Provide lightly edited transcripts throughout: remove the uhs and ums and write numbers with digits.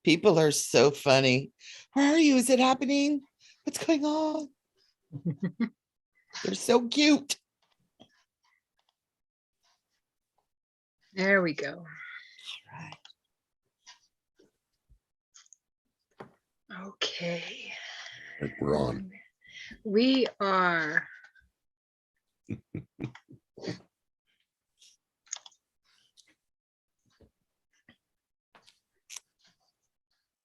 People are so funny. Where are you? Is it happening? What's going on? They're so cute. There we go. All right. Okay. We're on. We are.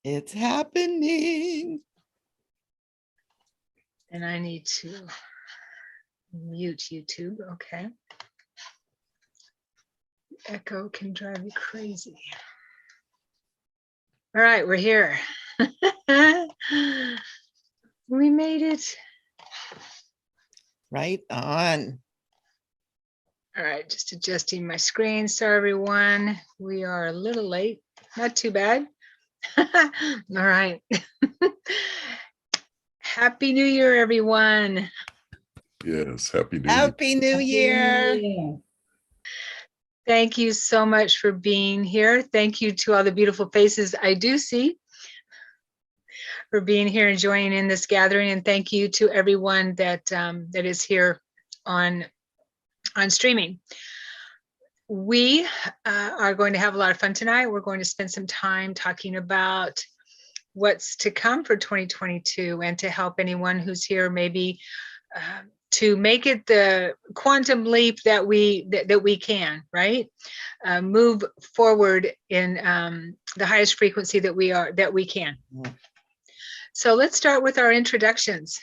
It's happening. And I need to mute YouTube. Okay. Echo can drive me crazy. All right, we're here. We made it. Right on. All right, just adjusting my screen. Sorry, everyone. We are a little late. Not too bad. All right. Happy New Year, everyone. Yes, Happy New Year. Happy New Year. Thank you so much for being here. Thank you to all the beautiful faces I do see for being here and joining in this gathering. And thank you to everyone that that is here on streaming. We are going to have a lot of fun tonight. We're going to spend some time talking about what's to come for 2022 and to help anyone who's here maybe to make it the quantum leap that we can, right? Move forward in the highest frequency that we can. So let's start with our introductions.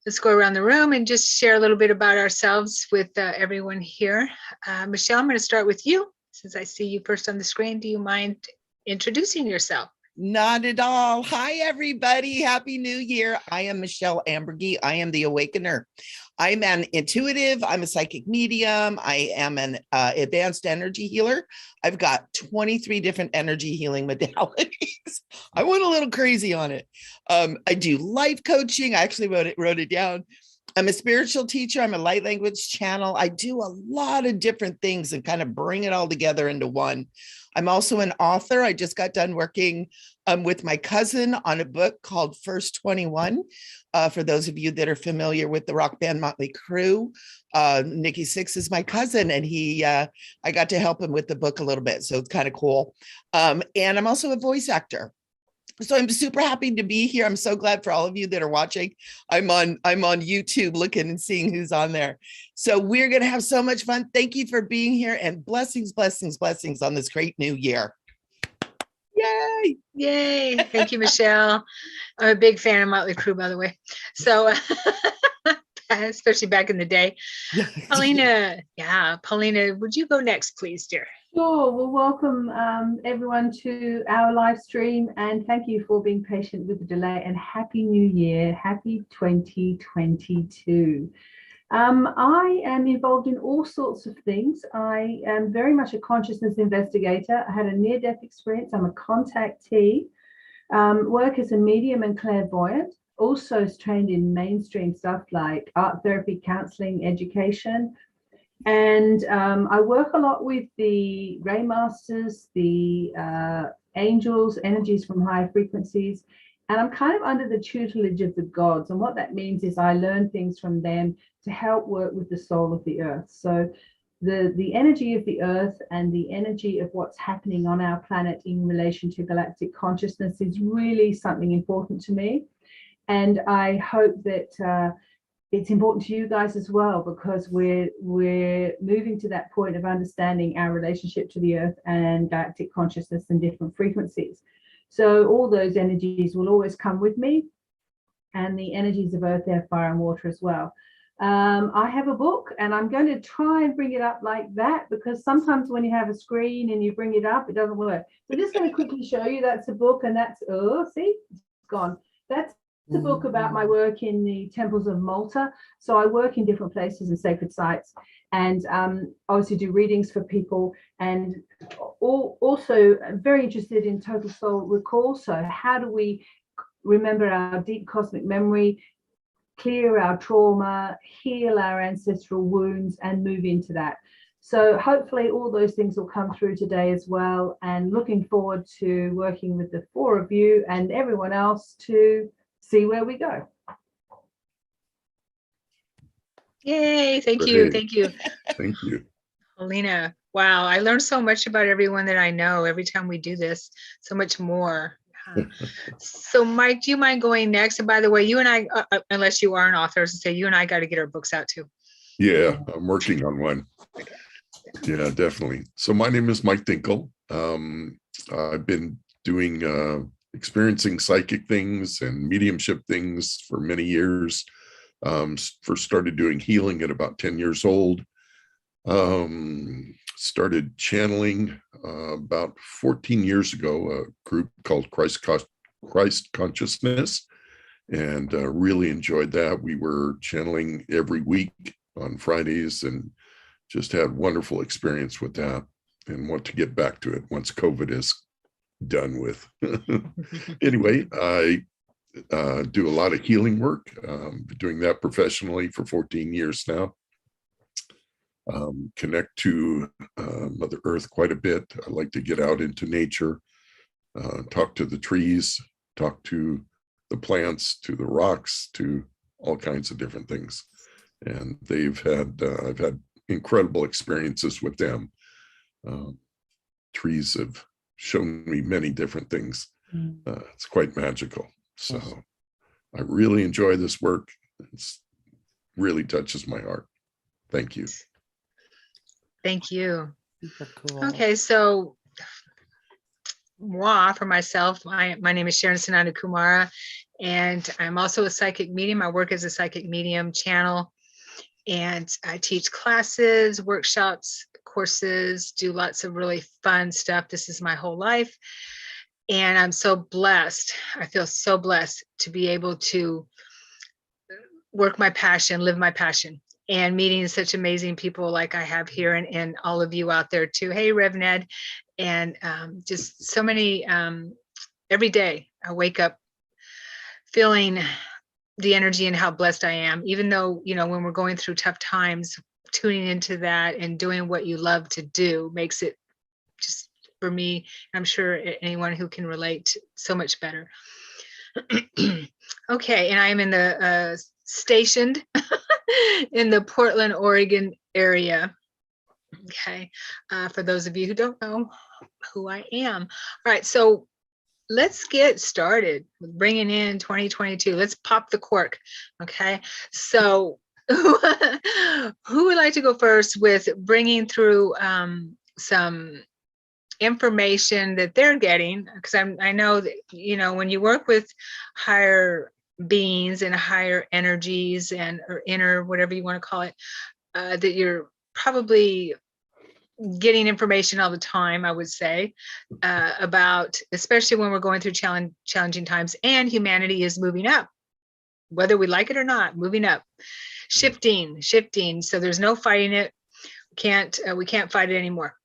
Let's go around the room and just share a little bit about ourselves with everyone here. Michele, I'm going to start with you. Since I see you first on the screen, do you mind introducing yourself? Not at all. Hi, everybody. Happy New Year. I am Michele Amburgey. I am the Awakener. I'm an intuitive. I'm a psychic medium. I am an advanced energy healer. I've got 23 different energy healing modalities. I went a little crazy on it. I do life coaching. I actually wrote it down. I'm a spiritual teacher. I'm a light language channel. I do a lot of different things and kind of bring it all together into one. I'm also an author. I just got done working with my cousin on a book called First 21. For those of you that are familiar with the rock band Motley Crue, Nikki Sixx is my cousin, and I got to help him with the book a little bit. So it's kind of cool. And I'm also a voice actor. So I'm super happy to be here. I'm so glad for all of you that are watching. I'm on YouTube looking and seeing who's on there. So we're going to have so much fun. Thank you for being here, and blessings, blessings, blessings on this great new year. Yay. Yay. Thank you, Michele. I'm a big fan of Motley Crue, by the way. So especially back in the day. Paulina, Paulina, would you go next, please, dear? Sure. Well, welcome everyone to our live stream, and thank you for being patient with the delay, and Happy New Year. Happy 2022. I am involved in all sorts of things. I am very much a consciousness investigator. I had a near-death experience. I'm a contactee, work as a medium and clairvoyant, also trained in mainstream stuff like art therapy, counseling, education. And I work a lot with the Ray Masters, the angels, energies from high frequencies, and I'm kind of under the tutelage of the gods. And what that means is I learn things from them to help work with the soul of the earth. So the energy of the earth and the energy of what's happening on our planet in relation to galactic consciousness is really something important to me. And I hope that it's important to you guys as well, because we're moving to that point of understanding our relationship to the earth and galactic consciousness and different frequencies. So all those energies will always come with me, and the energies of earth, air, fire, and water as well. I have a book, and I'm going to try and bring it up like that, because sometimes when you have a screen and you bring it up, it doesn't work. So I'm just going to quickly show you that's a book, and that's, oh, see, it's gone. That's The book about my work in the temples of Malta. So I work in different places and sacred sites, and obviously do readings for people, and also very interested in total soul recall. So how do we remember our deep cosmic memory, clear our trauma, heal our ancestral wounds, and move into that? So hopefully all those things will come through today as well, and looking forward to working with the four of you and everyone else to see where we go. Yay, thank you, Great. thank you. Thank you. Alina, wow, I learned so much about everyone that I know every time we do this, so much more. So Mike, do you mind going next? And by the way, you and I, unless you are an author, as I say, you and I got to get our books out too. Yeah, I'm working on one. Yeah, definitely. So my name is Mike Dinkle. I've been doing experiencing psychic things and mediumship things for many years. First started doing healing at about 10 years old. Started channeling about 14 years ago, a group called Christ Consciousness, and really enjoyed that. We were channeling every week on Fridays and just had wonderful experience with that, and want to get back to it once COVID is done with. Anyway, I do a lot of healing work, been doing that professionally for 14 years now. Connect to Mother Earth quite a bit. I like to get out into nature, talk to the trees, talk to the plants, to the rocks, to all kinds of different things. And I've had incredible experiences with them. Trees have shown me many different things. It's quite magical. So I really enjoy this work. It really touches my heart. Thank you. Thank you. Super cool. Okay, so moi, for myself, my name is Sharon Sananda Kumara, and I'm also a psychic medium. I work as a psychic medium channel, and I teach classes, workshops, courses, do lots of really fun stuff. This is my whole life. And I'm so blessed. I feel so blessed to be able to work my passion, live my passion, and meeting such amazing people like I have here, and all of you out there too. Hey, Rev Ned. And just so many, every day I wake up feeling the energy and how blessed I am, even though, you know, when we're going through tough times, tuning into that and doing what you love to do makes it just, for me, I'm sure anyone who can relate, so much better. Okay, and I am in the stationed in the Portland, Oregon area. Okay, for those of you who don't know who I am. All right, so let's get started with bringing in 2022. Let's pop the cork. Okay, so who would like to go first with bringing through some information that they're getting? Because I know that, you know, when you work with higher beings and higher energies and or inner, whatever you want to call it, that you're probably getting information all the time, I would say, about, especially when we're going through challenging times, and humanity is moving up, whether we like it or not, moving up, shifting. So there's no fighting it. We can't fight it anymore.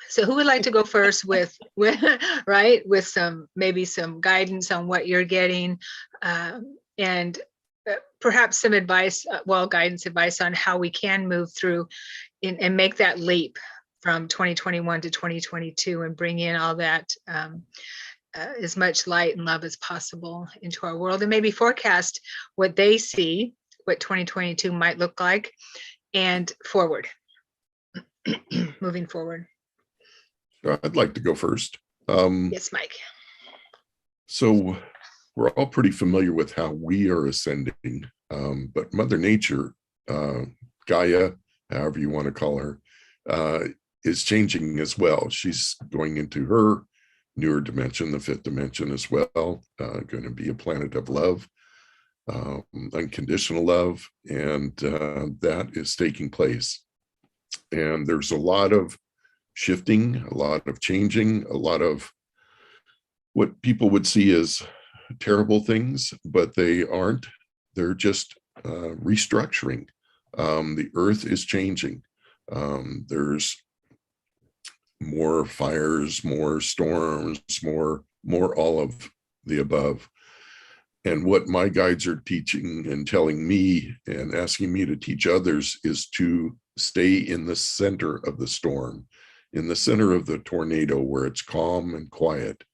So who would like to go first with right, with maybe some guidance on what you're getting, and perhaps some advice, guidance advice on how we can move through and make that leap from 2021 to 2022 and bring in all that, as much light and love as possible into our world, and maybe forecast what they see, what 2022 might look like, and forward, moving forward. I'd like to go first. Yes, Mike. So we're all pretty familiar with how we are ascending, but Mother Nature, Gaia, however you want to call her, is changing as well. She's going into her newer dimension, the fifth dimension as well, going to be a planet of love, unconditional love, and that is taking place. And there's a lot of shifting, a lot of changing, a lot of what people would see as terrible things, but they aren't. They're just restructuring. The earth is changing. There's more fires, more storms, more all of the above. And what my guides are teaching and telling me and asking me to teach others is to stay in the center of the storm, in the center of the tornado where it's calm and quiet.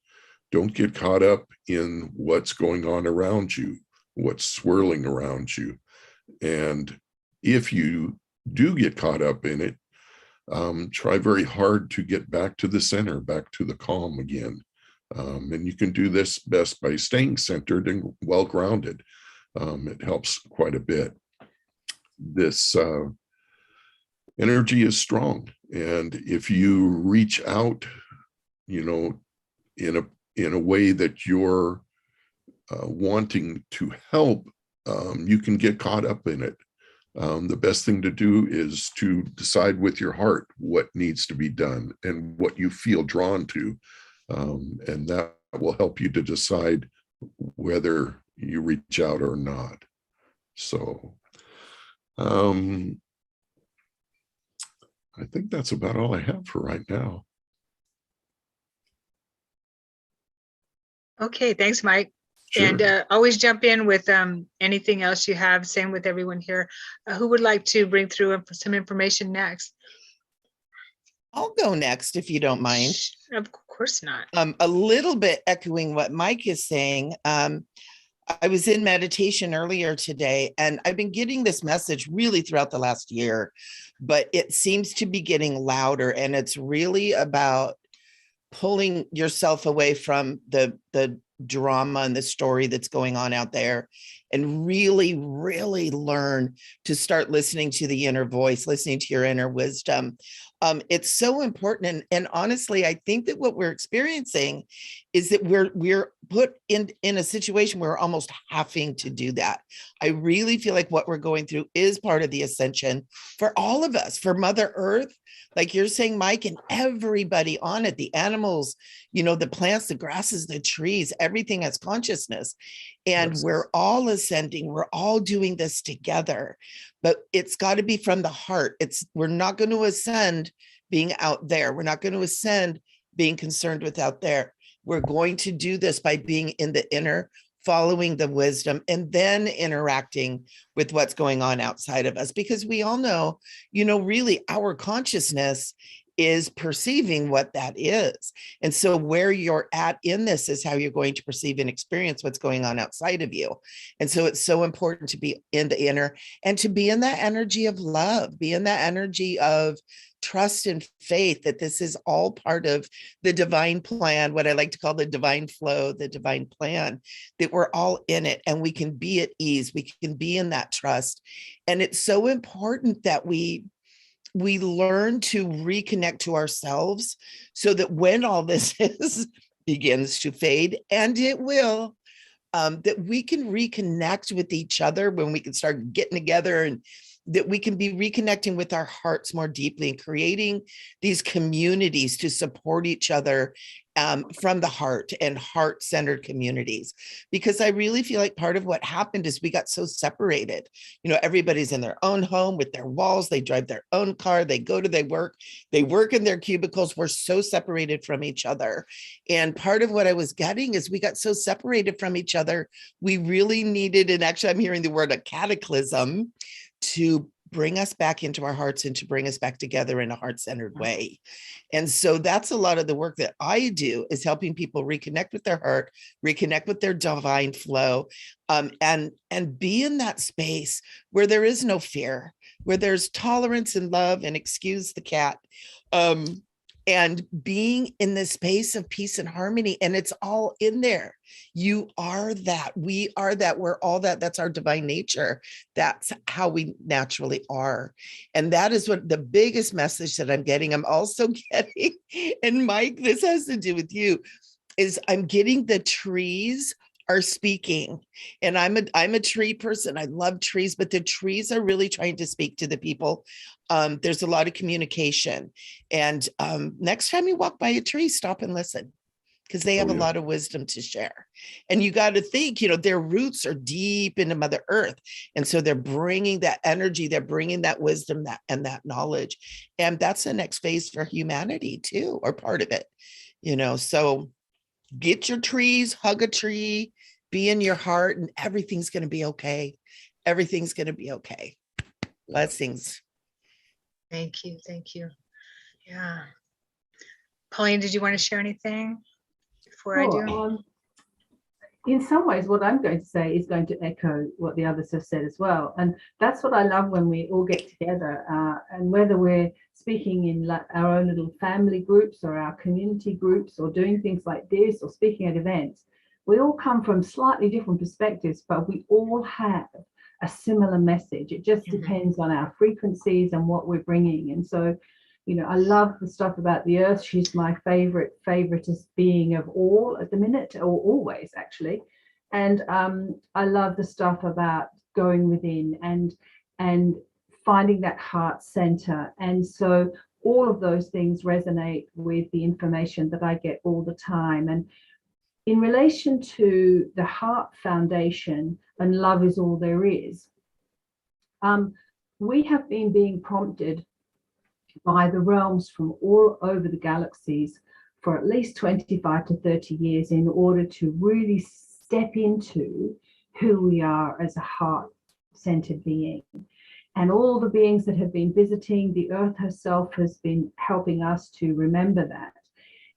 Don't get caught up in what's going on around you, what's swirling around you. And if you do get caught up in it, try very hard to get back to the center, back to the calm again. And you can do this best by staying centered and well-grounded. It helps quite a bit. This energy is strong. And if you reach out, you know, in a way that you're wanting to help, you can get caught up in it. The best thing to do is to decide with your heart what needs to be done and what you feel drawn to. And that will help you to decide whether you reach out or not. So I think that's about all I have for right now. Okay, thanks, Mike. Sure. And always jump in with anything else you have. Same with everyone here. Who would like to bring through some information next? I'll go next if you don't mind. Of course not. A little bit echoing what Mike is saying. I was in meditation earlier today, and I've been getting this message really throughout the last year, but it seems to be getting louder, and it's really about pulling yourself away from the drama and the story that's going on out there, and really learn to start listening to the inner voice, listening to your inner wisdom. It's so important. And honestly, I think that what we're experiencing is that we're put in a situation where we're almost having to do that. I really feel like what we're going through is part of the ascension for all of us, for Mother Earth, like you're saying, Mike, and everybody on it, the animals, you know, the plants, the grasses, the trees, everything has consciousness. And Yes. We're all ascending. We're all doing this together, but it's got to be from the heart. We're not going to ascend being out there. We're not going to ascend being concerned with out there. We're going to do this by being in the inner, following the wisdom, and then interacting with what's going on outside of us. Because we all know, you know, really our consciousness is perceiving what that is. And so where you're at in this is how you're going to perceive and experience what's going on outside of you. And so it's so important to be in the inner and to be in that energy of love, be in that energy of trust and faith that this is all part of the divine plan, what I like to call the divine flow, the divine plan, that we're all in it and we can be at ease. We can be in that trust. And it's so important that we learn to reconnect to ourselves so that when all this begins to fade, and it will, that we can reconnect with each other, when we can start getting together, and that we can be reconnecting with our hearts more deeply and creating these communities to support each other from the heart, and heart-centered communities. Because I really feel like part of what happened is we got so separated. You know, everybody's in their own home with their walls. They drive their own car. They go to their work. They work in their cubicles. We're so separated from each other. And part of what I was getting is we got so separated from each other. We really needed, and actually I'm hearing the word a cataclysm, to bring us back into our hearts and to bring us back together in a heart-centered way. And so that's a lot of the work that I do, is helping people reconnect with their heart, reconnect with their divine flow, and be in that space where there is no fear, where there's tolerance and love, and excuse the cat, and being in this space of peace and harmony. And it's all in there. You are that. We are that. We're all that. That's our divine nature. That's how we naturally are. And that is what the biggest message that I'm getting. I'm also getting, and Mike, this has to do with you, is I'm getting the trees are speaking. And I'm a tree person. I love trees, but the trees are really trying to speak to the people. There's a lot of communication. And next time you walk by a tree, stop and listen. because they have Oh, a yeah. lot of wisdom to share. And you got to think, their roots are deep into Mother Earth. And so they're bringing that energy, they're bringing that wisdom and that knowledge. And that's the next phase for humanity too, or part of it, so get your trees, hug a tree, be in your heart, and everything's going to be okay. Everything's going to be okay. Blessings. Thank you. Thank you. Yeah. Pauline, did you want to share anything before I do? Sure. In some ways, what I'm going to say is going to echo what the others have said as well. And that's what I love when we all get together, and whether we're speaking in our own little family groups or our community groups or doing things like this or speaking at events, we all come from slightly different perspectives, but we all have a similar message. It just depends on our frequencies and what we're bringing. And so, I love the stuff about the earth. She's my favoritist being of all at the minute, or always actually. And I love the stuff about going within and finding that heart center. And so all of those things resonate with the information that I get all the time. And in relation to the heart foundation and love is all there is, we have been being prompted by the realms from all over the galaxies for at least 25 to 30 years in order to really step into who we are as a heart-centered being. And all the beings that have been visiting, the earth herself has been helping us to remember that.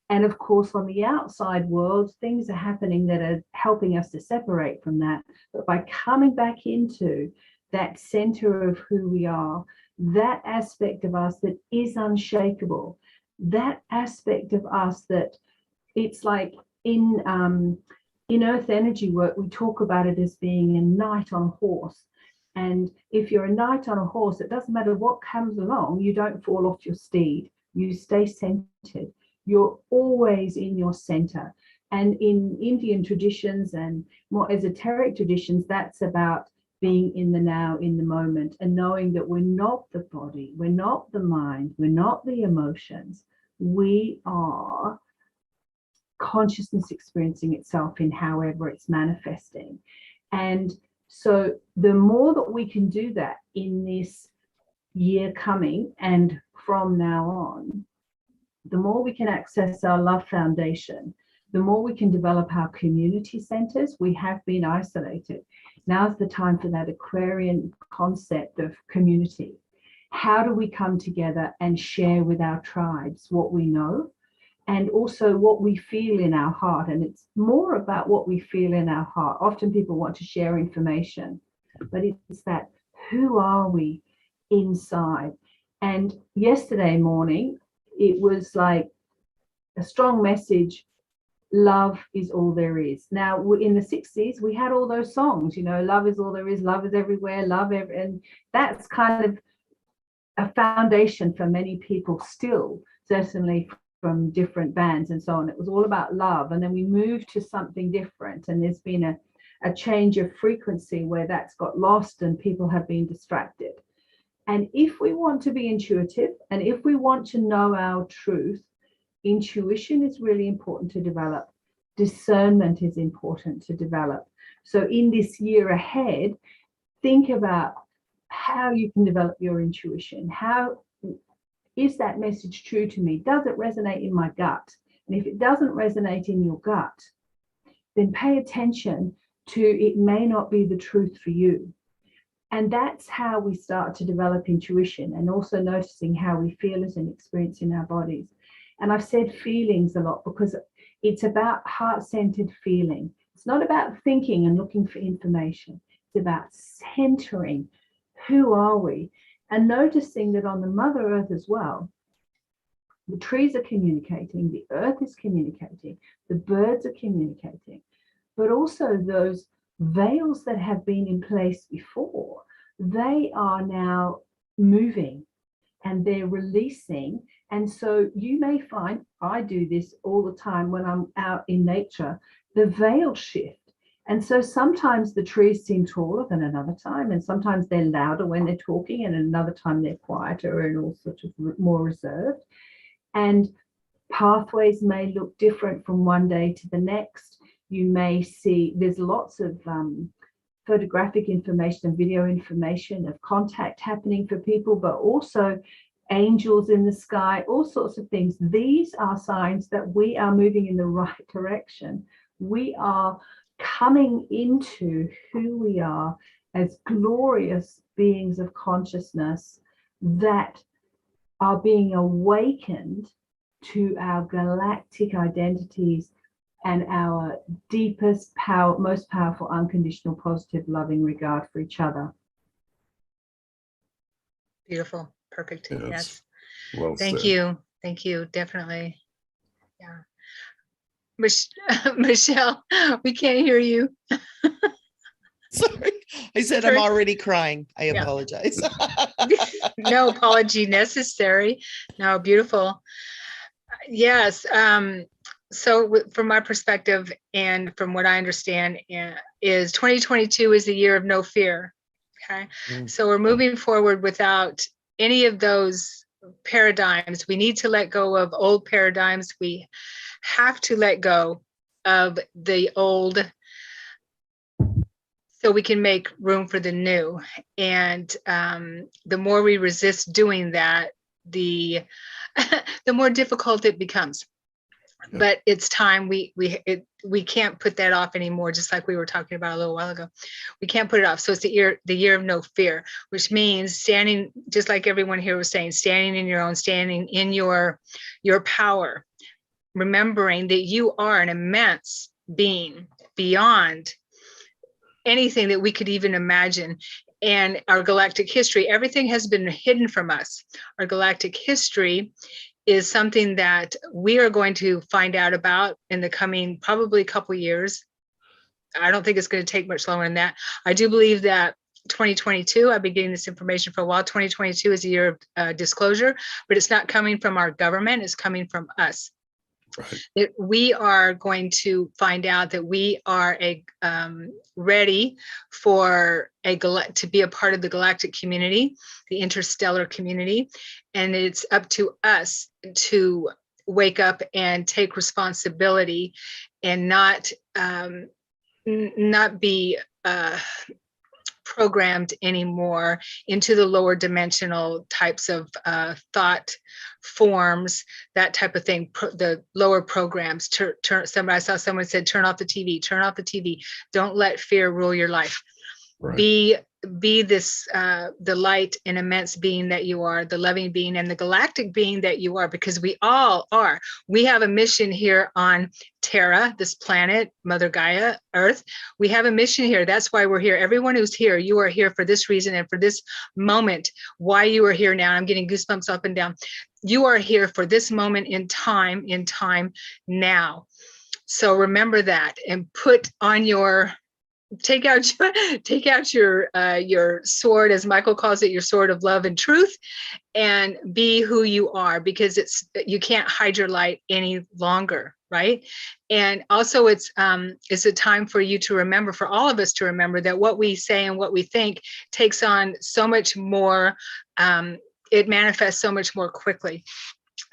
And of course, on the outside world, things are happening that are helping us to separate from that. But by coming back into that center of who we are, that aspect of us that is unshakable, that aspect of us that it's like in earth energy work, we talk about it as being a knight on a horse. And if you're a knight on a horse, it doesn't matter what comes along, you don't fall off your steed, you stay centered. You're always in your center. And in Indian traditions and more esoteric traditions, that's about being in the now, in the moment, and knowing that we're not the body, we're not the mind, we're not the emotions. We are consciousness experiencing itself in however it's manifesting. And so the more that we can do that in this year coming and from now on, the more we can access our love foundation, the more we can develop our community centers. We have been isolated. Now's the time for that Aquarian concept of community. How do we come together and share with our tribes what we know and also what we feel in our heart? And it's more about what we feel in our heart. Often people want to share information, but it's that, who are we inside? And yesterday morning, it was like a strong message. Love is all there is. Now, in the 60s, we had all those songs, love is all there is, love is everywhere, and that's kind of a foundation for many people still, certainly from different bands and so on. It was all about love. And then we moved to something different. And there's been a change of frequency where that's got lost and people have been distracted. And if we want to be intuitive, and if we want to know our truth, intuition is really important to develop. Discernment is important to develop. So in this year ahead, think about how you can develop your intuition. How is that message true to me? Does it resonate in my gut? And if it doesn't resonate in your gut, then pay attention to it may not be the truth for you. And that's how we start to develop intuition, and also noticing how we feel as an experience in our bodies. And I've said feelings a lot because it's about heart-centered feeling. It's not about thinking and looking for information. It's about centering. Who are we? And noticing that on the Mother Earth as well, the trees are communicating, the earth is communicating, the birds are communicating, but also those veils that have been in place before, they are now moving and they're releasing. And so you may find, I do this all the time when I'm out in nature, the veil shift. And so sometimes the trees seem taller than another time, and sometimes they're louder when they're talking, and another time they're quieter and all sorts of more reserved. And pathways may look different from one day to the next. You may see there's lots of photographic information and video information of contact happening for people, but also angels in the sky, all sorts of things. These are signs that we are moving in the right direction. We are coming into who we are as glorious beings of consciousness that are being awakened to our galactic identities and our deepest power, most powerful, unconditional, positive, loving regard for each other. Beautiful. Perfect. Yes. Well Thank said. you. Thank you. Definitely. Yeah. Michele, we can't hear you. Sorry. I said I'm already crying. I apologize. No apology necessary. No, beautiful. Yes. So from my perspective and from what I understand is 2022 is the year of no fear. Okay. So we're moving forward without any of those paradigms. We need to let go of old paradigms. We have to let go of the old so we can make room for the new. And the more we resist doing that, the more difficult it becomes. Yeah. But it's time. We can't put that off anymore. Just like we were talking about a little while ago, we can't put it off. So it's the year of no fear, which means standing, just like everyone here was saying, standing in your own, standing in your power, remembering that you are an immense being beyond anything that we could even imagine. And our galactic history, everything has been hidden from us. Our galactic history is something that we are going to find out about in the coming probably couple years. I don't think it's going to take much longer than that. I do believe that 2022, I've been getting this information for a while, 2022 is a year of disclosure, but it's not coming from our government, it's coming from us. Right. We are going to find out that we are ready for to be a part of the galactic community, the interstellar community, and it's up to us to wake up and take responsibility and not be programmed anymore into the lower dimensional types of thought forms, that type of thing, the lower programs. I saw someone said, turn off the TV, don't let fear rule your life. Right. Be this the light and immense being that you are, the loving being and the galactic being that you are, because we all are. We have a mission here on Terra, this planet, Mother Gaia, Earth. We have a mission here. That's why we're here. Everyone who's here, you are here for this reason and for this moment. Why you are here now. I'm getting goosebumps up and down. You are here for this moment in time now. So remember that and put on your take out your sword, as Michael calls it, your sword of love and truth, and be who you are, because you can't hide your light any longer, right? And also it's a time for you to remember, for all of us to remember, that what we say and what we think takes on so much more, it manifests so much more quickly.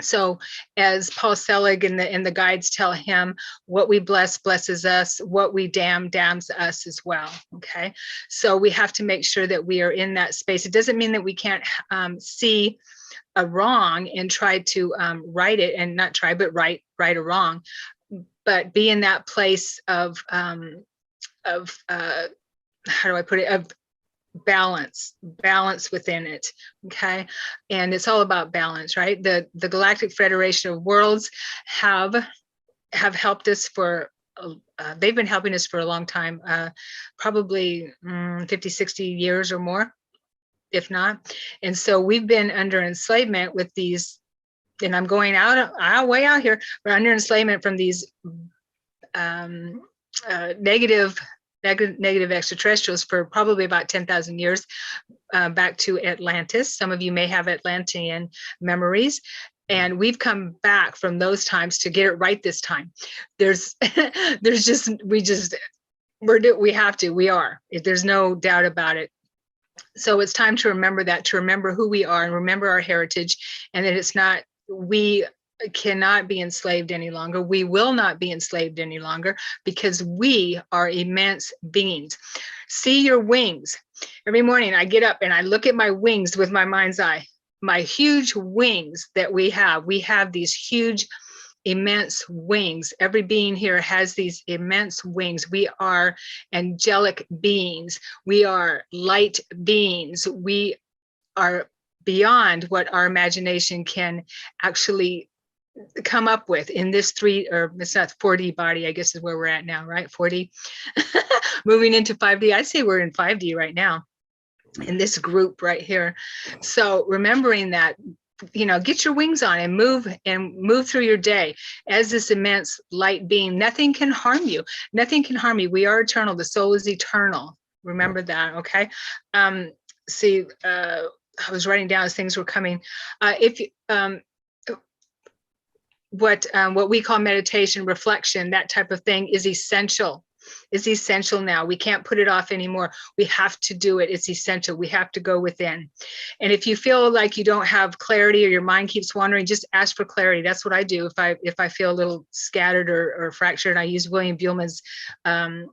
So as Paul Selig and the guides tell him, what we bless blesses us, what we damns us as well. Okay. So we have to make sure that we are in that space. It doesn't mean that we can't see a wrong and try to right it, and not try, but right a wrong, but be in that place of how do I put it? Of balance within it. Okay. And it's all about balance, right? The Galactic Federation of Worlds have helped us for they've been helping us for a long time, probably 50, 60 years or more, if not. And so we've been under enslavement with these, and I'm going way out here, we're under enslavement from these negative extraterrestrials for probably about 10,000 years, back to Atlantis. Some of you may have Atlantean memories, and we've come back from those times to get it right this time. We are. There's no doubt about it. So it's time to remember that, to remember who we are and remember our heritage, and that it's not, we cannot be enslaved any longer. We will not be enslaved any longer because we are immense beings. See your wings. Every morning I get up and I look at my wings with my mind's eye, my huge wings that we have. We have these huge, immense wings. Every being here has these immense wings. We are angelic beings. We are light beings. We are beyond what our imagination can actually come up with in this 4D body, I guess is where we're at now, right? 4D, moving into 5D. I'd say we're in 5D right now in this group right here. So remembering that, get your wings on and move through your day as this immense light being. Nothing can harm you. Nothing can harm you. We are eternal. The soul is eternal. Remember that. Okay. I was writing down as things were coming. What we call meditation, reflection, that type of thing is essential now. We can't put it off anymore. We have to do it. It's essential. We have to go within. And if you feel like you don't have clarity or your mind keeps wandering, just ask for clarity. That's what I do. If I feel a little scattered or fractured, I use William Buhlman's,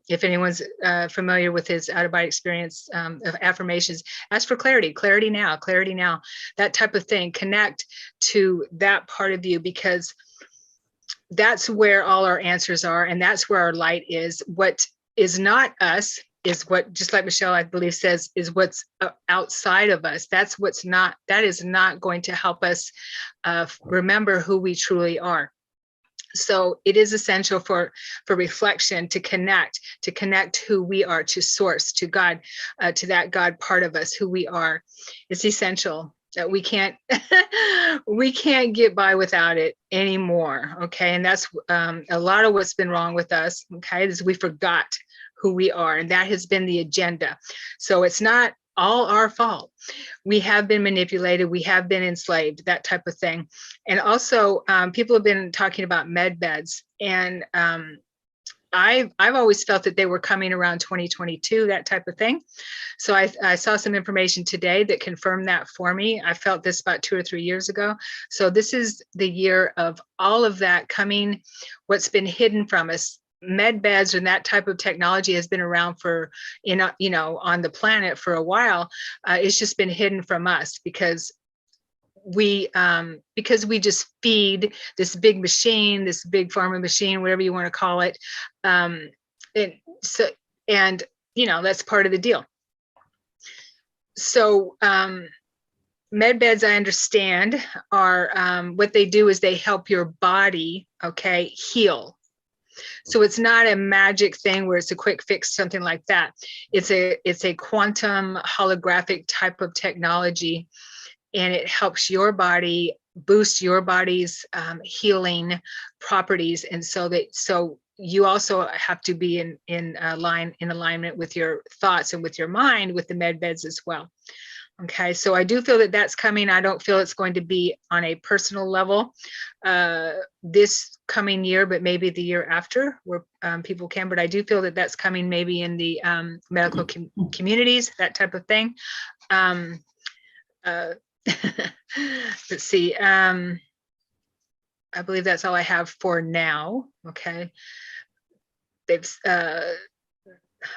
if anyone's familiar with his out-of-body experience of affirmations, ask for clarity now, that type of thing. Connect to that part of you, because that's where all our answers are, and that's where our light is. What is not us is what, just like Michele, I believe, says, is what's outside of us. That is not going to help us remember who we truly are. So it is essential for reflection to connect who we are to source, to God, to that God part of us, who we are. It's essential. That we can't get by without it anymore. Okay. And that's a lot of what's been wrong with us. Okay. Is we forgot who we are. And that has been the agenda. So it's not all our fault. We have been manipulated. We have been enslaved, that type of thing. And also people have been talking about med beds, and I've always felt that they were coming around 2022, that type of thing. So I saw some information today that confirmed that for me. I felt this about 2 or 3 years ago. So this is the year of all of that coming, what's been hidden from us. Med beds and that type of technology has been around for, on the planet for a while. It's just been hidden from us because we just feed this big machine, this big pharma machine, whatever you want to call it. That's part of the deal. So med beds, I understand, are what they do is they help your body, heal. So it's not a magic thing where it's a quick fix, something like that. It's a quantum holographic type of technology, and it helps your body boost your body's healing properties. And so you also have to be in alignment with your thoughts and with your mind with the med beds as well. Okay, so I do feel that that's coming. I don't feel it's going to be on a personal level this coming year, but maybe the year after, where people can. But I do feel that that's coming maybe in the medical communities, that type of thing. Let's see. I believe that's all I have for now. Okay. They've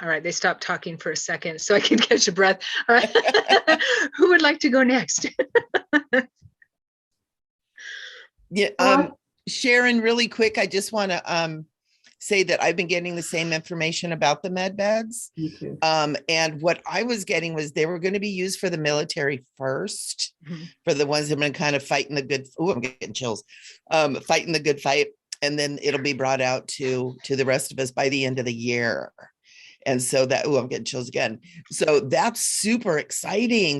all right, they stopped talking for a second so I can catch a breath. All right. Who would like to go next? Yeah, Sharon, really quick, I just want to say that I've been getting the same information about the med beds. Me too. And what I was getting was they were going to be used for the military first, for the ones that have been kind of fighting the good. Oh, I'm getting chills. Fighting the good fight, and then it'll be brought out to the rest of us by the end of the year. And so I'm getting chills again. So that's super exciting.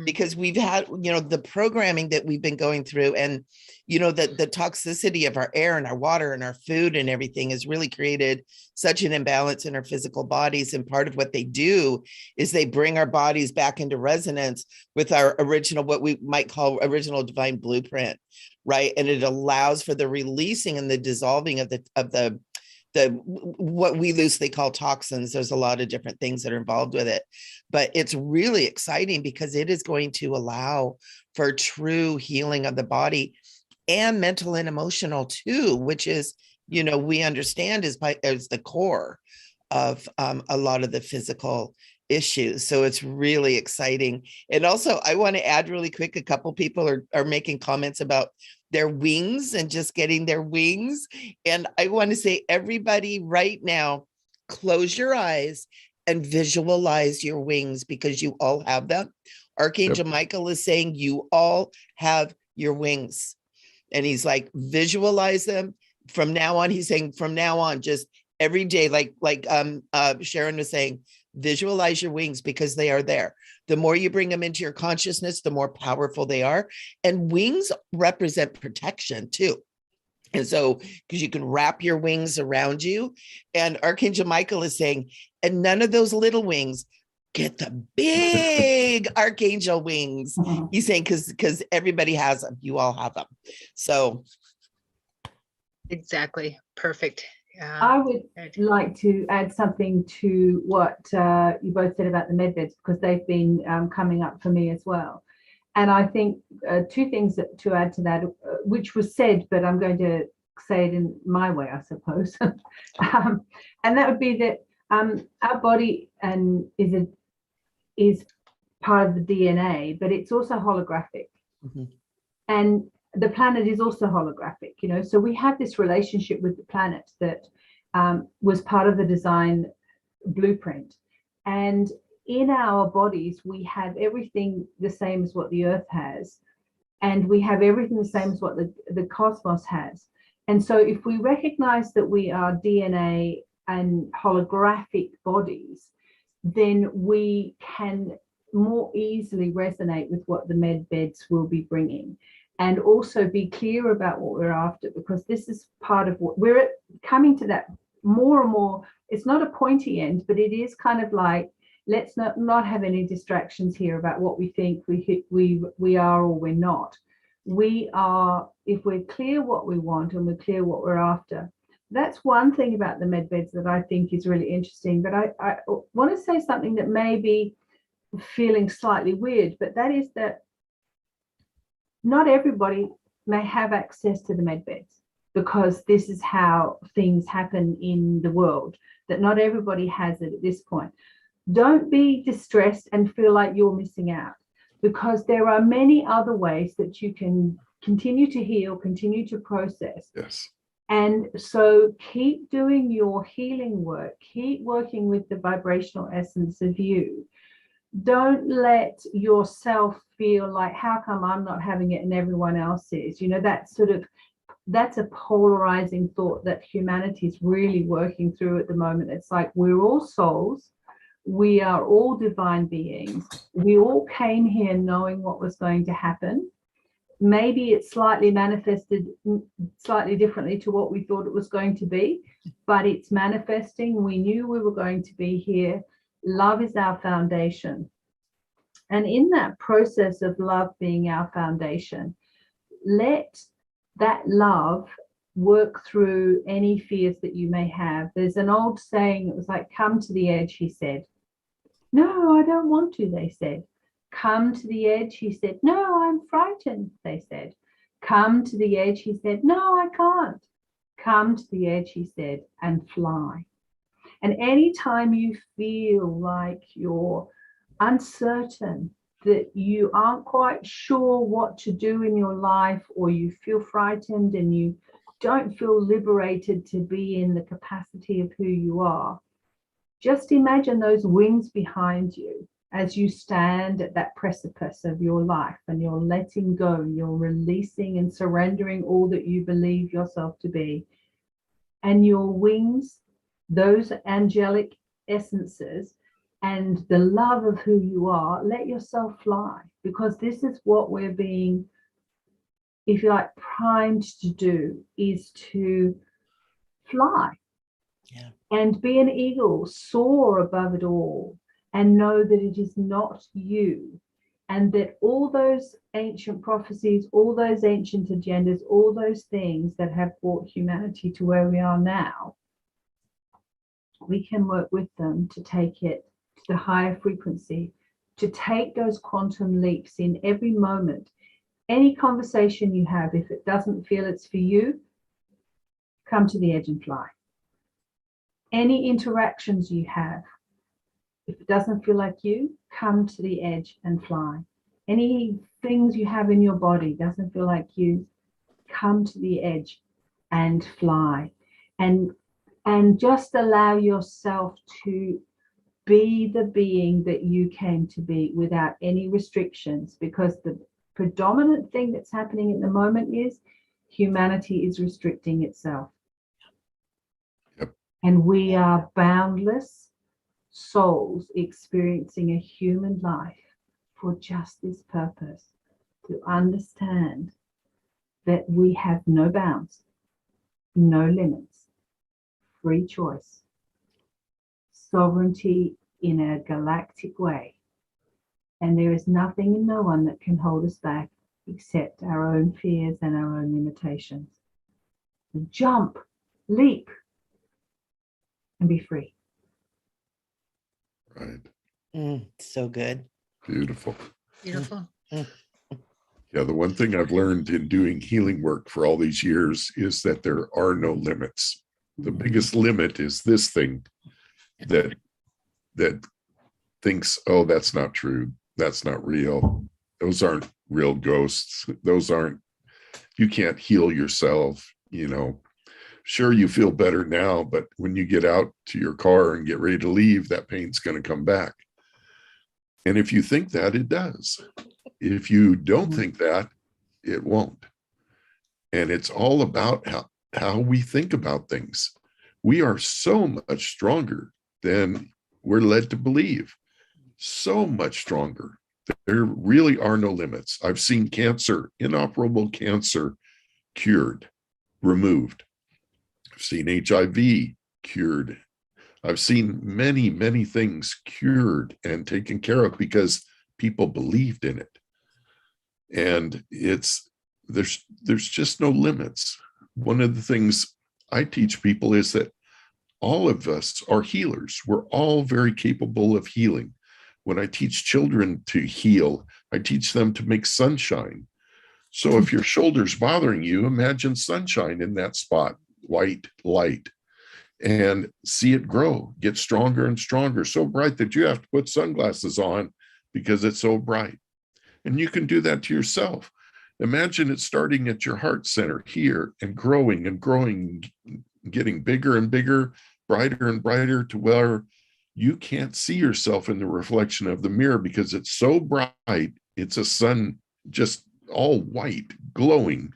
Because we've had, the programming that we've been going through, and, the toxicity of our air and our water and our food and everything has really created such an imbalance in our physical bodies. And part of what they do is they bring our bodies back into resonance with our original, what we might call original divine blueprint, right? And it allows for the releasing and the dissolving of the what we loosely call toxins. There's a lot of different things that are involved with it, but it's really exciting because it is going to allow for true healing of the body. and mental and emotional too, which is, we understand is the core of a lot of the physical issues. So it's really exciting. And also, I want to add really quick, a couple people are making comments about their wings and just getting their wings. And I want to say, everybody right now, close your eyes and visualize your wings, because you all have them. Archangel Michael is saying you all have your wings. And he's like, visualize them from now on. He's saying from now on, just every day, like Sharon was saying, visualize your wings, because they are there. The more you bring them into your consciousness, the more powerful they are. And wings represent protection too. And so, because you can wrap your wings around you, and Archangel Michael is saying, and none of those little wings, get the big archangel wings. He's saying, because everybody has them, you all have them. So Exactly. Perfect. I would like to add something to what you both said about the med beds, because they've been coming up for me as well. And I think two things to add to that, which was said, but I'm going to say it in my way, I suppose. And that would be that our body is part of the DNA, but it's also holographic. Mm-hmm. And the planet is also holographic, so we have this relationship with the planet that was part of the design blueprint. And in our bodies, we have everything the same as what the earth has, and we have everything the same as what the cosmos has. And so if we recognize that we are DNA and holographic bodies, then we can more easily resonate with what the med beds will be bringing, and also be clear about what we're after, because this is part of what we're coming to, that more and more. It's not a pointy end, but it is kind of like, let's not have any distractions here about what we think we are or we're not. We are, if we're clear what we want and we're clear what we're after. That's one thing about the med beds that I think is really interesting. But I want to say something that may be feeling slightly weird, but that is that not everybody may have access to the med beds, because this is how things happen in the world, that not everybody has it at this point. Don't be distressed and feel like you're missing out, because there are many other ways that you can continue to heal, continue to process. Yes. And so keep doing your healing work, keep working with the vibrational essence of you. Don't let yourself feel like, how come I'm not having it and everyone else is? That's a polarizing thought that humanity is really working through at the moment. It's like, we're all souls. We are all divine beings. We all came here knowing what was going to happen. Maybe it's slightly manifested slightly differently to what we thought it was going to be, but it's manifesting. We knew we were going to be here. Love is our foundation. And in that process of love being our foundation, let that love work through any fears that you may have. There's an old saying, it was like, come to the edge, he said. No, I don't want to, they said. Come to the edge, he said. No, I'm frightened, they said. Come to the edge, he said. No, I can't. Come to the edge, he said, and fly. And anytime you feel like you're uncertain, that you aren't quite sure what to do in your life, or you feel frightened and you don't feel liberated to be in the capacity of who you are, just imagine those wings behind you as you stand at that precipice of your life, and you're letting go, you're releasing and surrendering all that you believe yourself to be. And your wings, those angelic essences and the love of who you are, let yourself fly, because this is what we're being, if you like, primed to do, is to fly. Yeah. And be an eagle, soar above it all, and know that it is not you, and that all those ancient prophecies, all those ancient agendas, all those things that have brought humanity to where we are now, we can work with them to take it to the higher frequency, to take those quantum leaps in every moment, Any conversation you have, if it doesn't feel it's for you, come to the edge and fly. Any interactions you have, if it doesn't feel like you, come to the edge and fly. Any things you have in your body doesn't feel like you, come to the edge and fly. And just allow yourself to be the being that you came to be without any restrictions, because the predominant thing that's happening at the moment is humanity is restricting itself. Yep. And we are boundless souls experiencing a human life for just this purpose, to understand that we have no bounds, no limits, free choice, sovereignty in a galactic way. And there is nothing and no one that can hold us back except our own fears and our own limitations. Jump, leap, and be free. Right. So good. Beautiful. Beautiful. Yeah, the one thing I've learned in doing healing work for all these years is that there are no limits. The biggest limit is this thing that thinks, oh, that's not true. That's not real. Those aren't real ghosts. You can't heal yourself, Sure, you feel better now, but when you get out to your car and get ready to leave, that pain's going to come back. And if you think that, it does. If you don't think that, it won't. And it's all about how we think about things. We are so much stronger than we're led to believe. So much stronger. There really are no limits. I've seen cancer, inoperable cancer, cured, removed. I've seen HIV cured. I've seen many, many things cured and taken care of because people believed in it. And there's just no limits. One of the things I teach people is that all of us are healers. We're all very capable of healing. When I teach children to heal, I teach them to make sunshine. So if your shoulder's bothering you, imagine sunshine in that spot, white light, and see it grow, get stronger and stronger, so bright that you have to put sunglasses on because it's so bright. And you can do that to yourself. Imagine it starting at your heart center here and growing, getting bigger and bigger, brighter and brighter, to where you can't see yourself in the reflection of the mirror because it's so bright. It's a sun, just all white, glowing.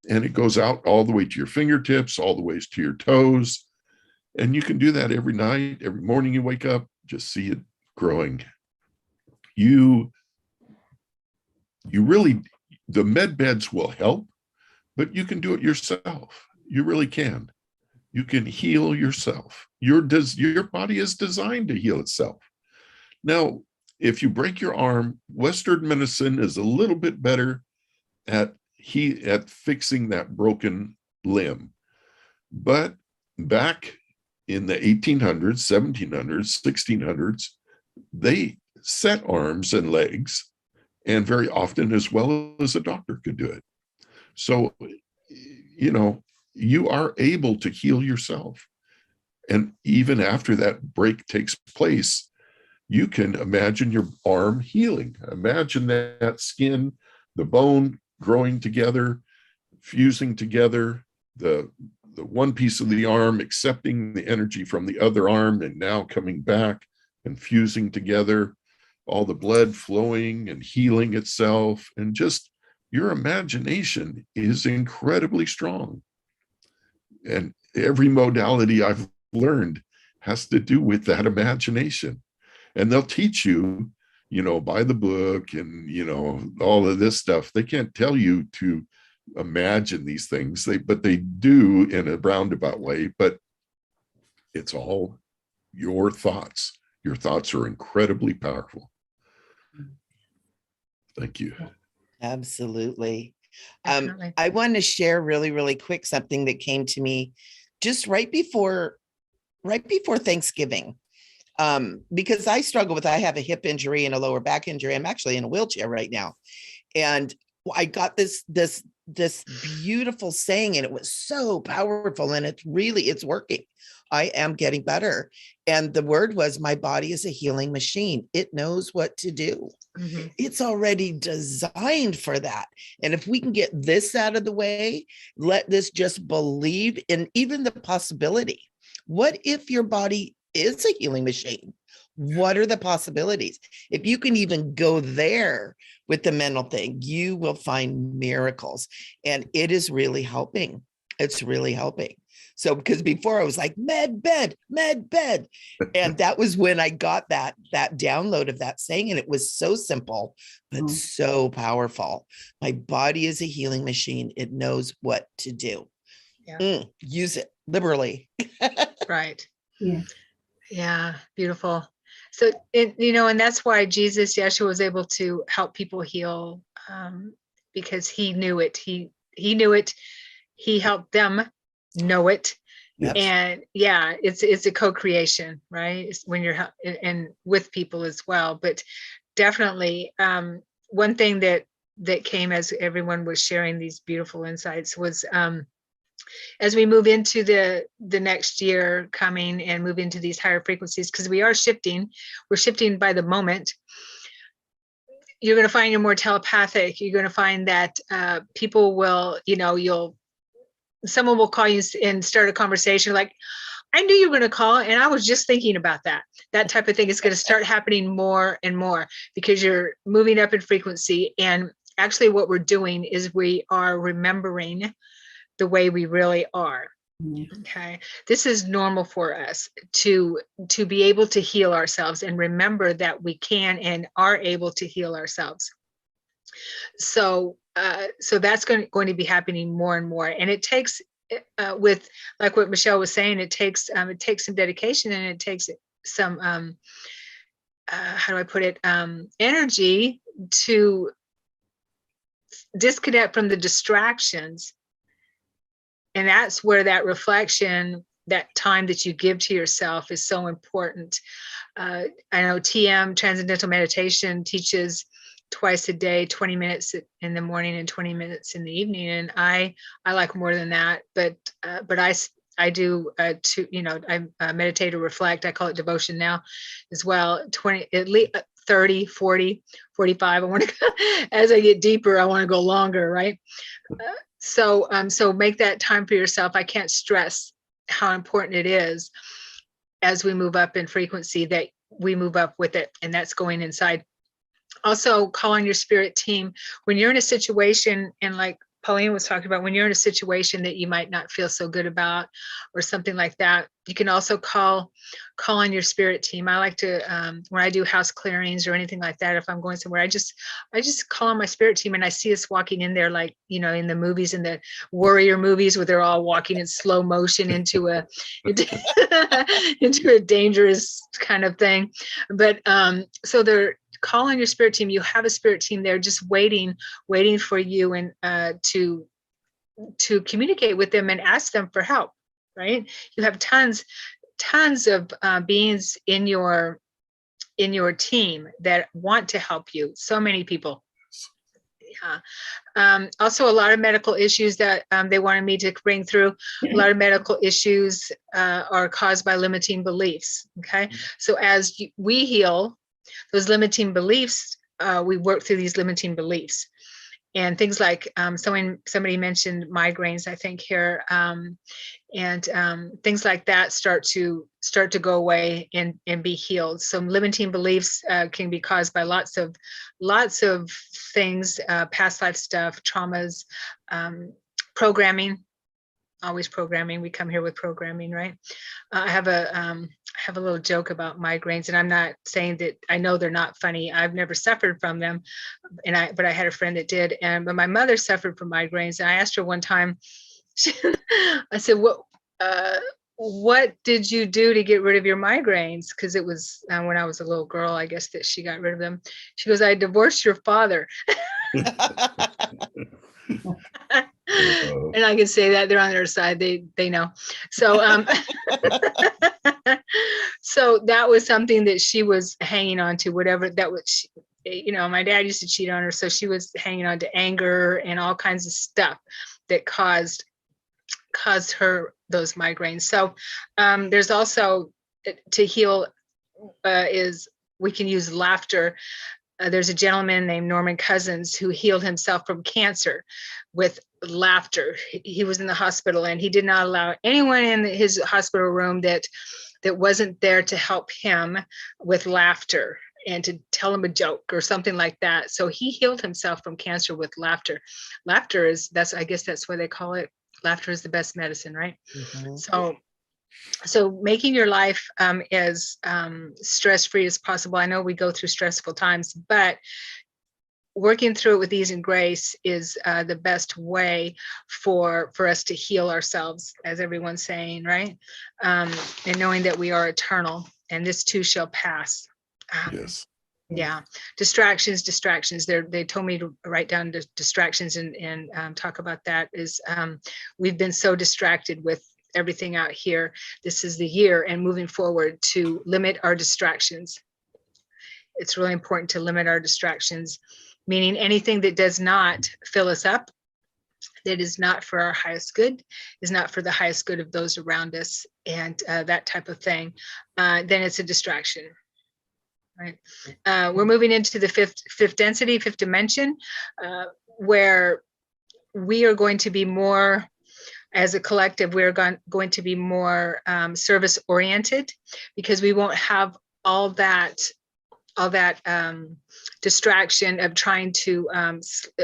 And it goes out all the way to your fingertips, all the ways to your toes. And you can do that every night, every morning you wake up, just see it growing. You really, the med beds will help, but you can do it yourself. You really can. You can heal yourself. Your body is designed to heal itself. Now, if you break your arm, Western medicine is a little bit better at fixing that broken limb. But back in the 1800s, 1700s, 1600s, they set arms and legs, and very often as well as a doctor could do it. So, you are able to heal yourself. And even after that break takes place, you can imagine your arm healing. Imagine that skin, the bone growing together, fusing together, the one piece of the arm accepting the energy from the other arm and now coming back and fusing together, all the blood flowing and healing itself. And just your imagination is incredibly strong. And every modality I've learned has to do with that imagination. And they'll teach you, by the book and, all of this stuff. They can't tell you to imagine these things, but they do in a roundabout way. But it's all your thoughts. Your thoughts are incredibly powerful. Thank you. Absolutely. Definitely. I want to share really, really quick something that came to me just right before Thanksgiving. Because I have a hip injury and a lower back injury. I'm actually in a wheelchair right now. And I got this beautiful saying, and it was so powerful, and it's working. I am getting better. And the word was, my body is a healing machine. It knows what to do. Mhm. It's already designed for that. And if we can get this out of the way, let this just believe in even the possibility. What if your body is a healing machine? What are the possibilities? If you can even go there with the mental thing, you will find miracles. And it is really helping. It's really helping. So, because before I was like, med bed. And that was when I got that download of that saying. And it was so simple, but so powerful. My body is a healing machine. It knows what to do. Yeah. Use it liberally. Right. Yeah. Yeah. Beautiful. So, and that's why Yeshua was able to help people heal, because he knew it. He knew it. He helped them know it. Yep. And yeah, it's a co-creation, right? It's when you're and with people as well. But definitely, one thing that came as everyone was sharing these beautiful insights was, as we move into the next year coming and move into these higher frequencies, because we're shifting by the moment. You're going to find you're more telepathic. You're going to find that people will, someone will call you and start a conversation like, I knew you were going to call, and I was just thinking about that. That type of thing is going to start happening more and more because you're moving up in frequency. And actually what we're doing is we are remembering the way we really are. Okay. This is normal for us to be able to heal ourselves and remember that we can and are able to heal ourselves. So that's going to be happening more and more. And it takes, with like what Michele was saying, it takes some dedication, and it takes some, how do I put it? Energy to disconnect from the distractions. And that's where that reflection, that time that you give to yourself, is so important. I know TM, Transcendental Meditation, teaches twice a day, 20 minutes in the morning and 20 minutes in the evening. And I like more than that, but I do I meditate or reflect. I call it devotion now as well. 20, at least 30, 40, 45. I want to, as I get deeper, I want to go longer, right? So make that time for yourself. I can't stress how important it is as we move up in frequency that we move up with it, and that's going inside. Also, call on your spirit team when you're in a situation, and like Pauline was talking about, when you're in a situation that you might not feel so good about or something like that, you can also call on your spirit team. I like to, when I do house clearings or anything like that, if I'm going somewhere, I just call on my spirit team, and I see us walking in there, like, in the movies, in the warrior movies, where they're all walking in slow motion into a dangerous kind of thing. But so they're, call on your spirit team. You have a spirit team there just waiting for you, and to communicate with them and ask them for help, right? You have tons of beings in your team that want to help you. So many people. Yeah. Also, a lot of medical issues that they wanted me to bring through. A lot of medical issues are caused by limiting beliefs. Okay. So as we heal those limiting beliefs, we work through these limiting beliefs, and things like somebody mentioned migraines, I think here, and things like that start to go away and be healed. So limiting beliefs can be caused by lots of things, past life stuff, traumas, programming. Always programming. We come here with programming, right? I have a little joke about migraines, and I'm not saying that I know they're not funny. I've never suffered from them, but I had a friend that did, but my mother suffered from migraines, and I asked her one time. I said, "What did you do to get rid of your migraines?" Because it was when I was a little girl, I guess, that she got rid of them. She goes, "I divorced your father." And I can say that they're on their side. They know. So so that was something that she was hanging on to, whatever that was. my dad used to cheat on her, so she was hanging on to anger and all kinds of stuff that caused her those migraines. So there's also, to heal, is we can use laughter. There's a gentleman named Norman Cousins who healed himself from cancer with laughter. He was in the hospital, and he did not allow anyone in his hospital room that wasn't there to help him with laughter and to tell him a joke or something like that. So he healed himself from cancer with laughter. Laughter I guess that's what they call it. Laughter is the best medicine, right? Mhm. So making your life as stress-free as possible. I know we go through stressful times, but working through it with ease and grace is the best way for us to heal ourselves, as everyone's saying, right? And knowing that we are eternal, and this too shall pass. Yes. Yeah, distractions. They told me to write down distractions and talk about that. Is we've been so distracted with everything out here. This is the year, and moving forward, to limit our distractions. It's really important to limit our distractions, meaning anything that does not fill us up, that is not for our highest good, is not for the highest good of those around us, and that type of thing, then it's a distraction. Right. We're moving into the fifth density, fifth dimension, where we are going to be more, as a collective, we're going to be more service oriented, because we won't have all that distraction of trying to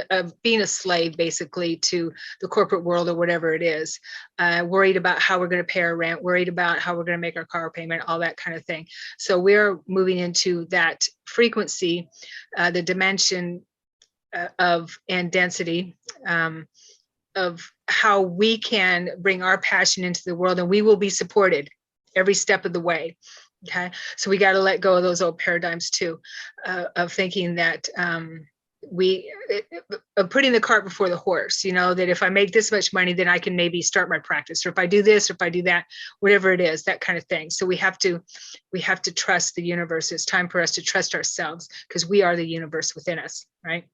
of being a slave, basically, to the corporate world or whatever it is, worried about how we're going to pay our rent, worried about how we're going to make our car payment, all that kind of thing. So we're moving into that frequency, the dimension of and density of how we can bring our passion into the world, and we will be supported every step of the way. Okay, so we got to let go of those old paradigms too, of thinking that of putting the cart before the horse. That if I make this much money, then I can maybe start my practice, or if I do this, or if I do that, whatever it is, that kind of thing. So we have to trust the universe. It's time for us to trust ourselves, because we are the universe within us, right?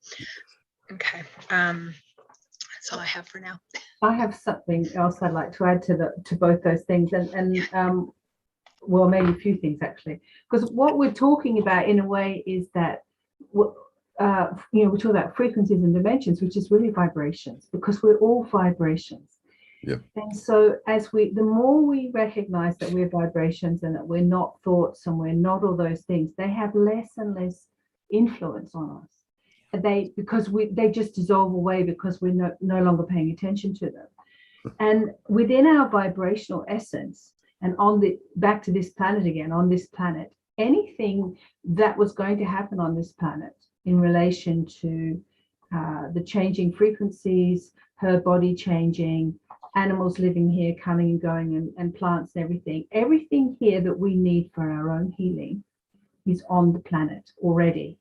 Okay, that's all I have for now. I have something else I'd like to add to both those things, and well, maybe a few things actually, because what we're talking about in a way is that we talk about frequencies and dimensions, which is really vibrations, because we're all vibrations. Yeah. And so the more we recognize that we're vibrations and that we're not thoughts and we're not all those things, they have less and less influence on us. They just dissolve away, because we're no longer paying attention to them. And within our vibrational essence, and back to this planet again, on this planet, anything that was going to happen on this planet in relation to the changing frequencies, her body changing, animals living here, coming and going, and plants and everything here that we need for our own healing is on the planet already.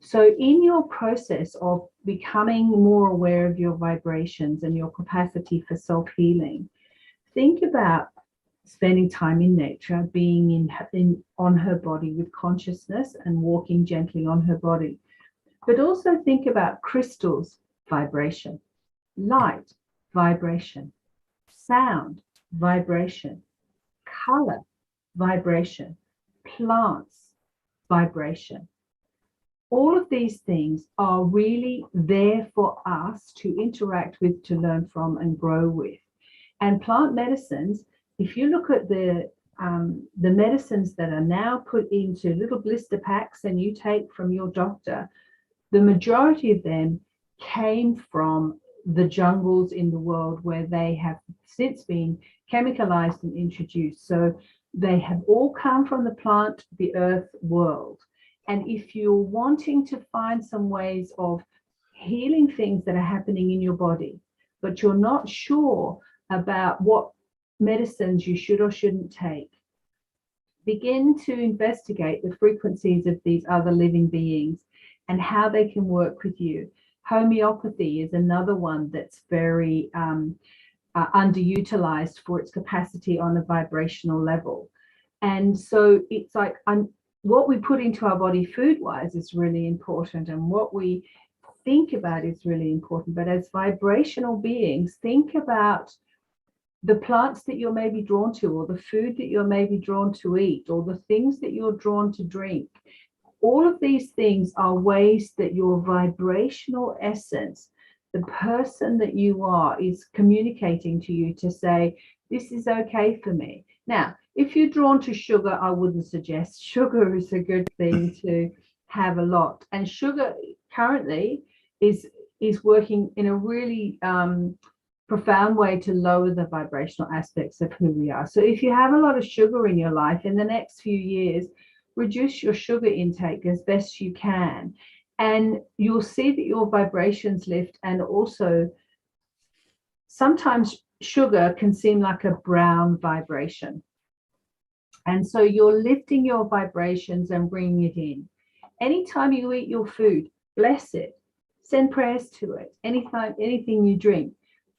So in your process of becoming more aware of your vibrations and your capacity for self-healing, think about spending time in nature, being on her body with consciousness and walking gently on her body. But also think about crystals, vibration, light, vibration, sound, vibration, color, vibration, plants, vibration. All of these things are really there for us to interact with, to learn from, and grow with. And plant medicines, if you look at the medicines that are now put into little blister packs and you take from your doctor, the majority of them came from the jungles in the world, where they have since been chemicalized and introduced. So they have all come from the plant, the earth world. And if you're wanting to find some ways of healing things that are happening in your body, but you're not sure about what medicines you should or shouldn't take, begin to investigate the frequencies of these other living beings and how they can work with you. Homeopathy is another one that's very underutilized for its capacity on a vibrational level. And so it's like what we put into our body food-wise is really important, and what we think about is really important. But as vibrational beings, think about the plants that you're maybe drawn to, or the food that you're maybe drawn to eat, or the things that you're drawn to drink. All of these things are ways that your vibrational essence, the person that you are, is communicating to you to say, this is okay for me. Now, if you're drawn to sugar, I wouldn't suggest. Sugar is a good thing to have a lot. And sugar currently is working in a really profound way to lower the vibrational aspects of who we are. So if you have a lot of sugar in your life, in the next few years, reduce your sugar intake as best you can. And you'll see that your vibrations lift. And also, sometimes sugar can seem like a brown vibration. And so you're lifting your vibrations and bringing it in. Anytime you eat your food, bless it. Send prayers to it. Anytime, anything you drink,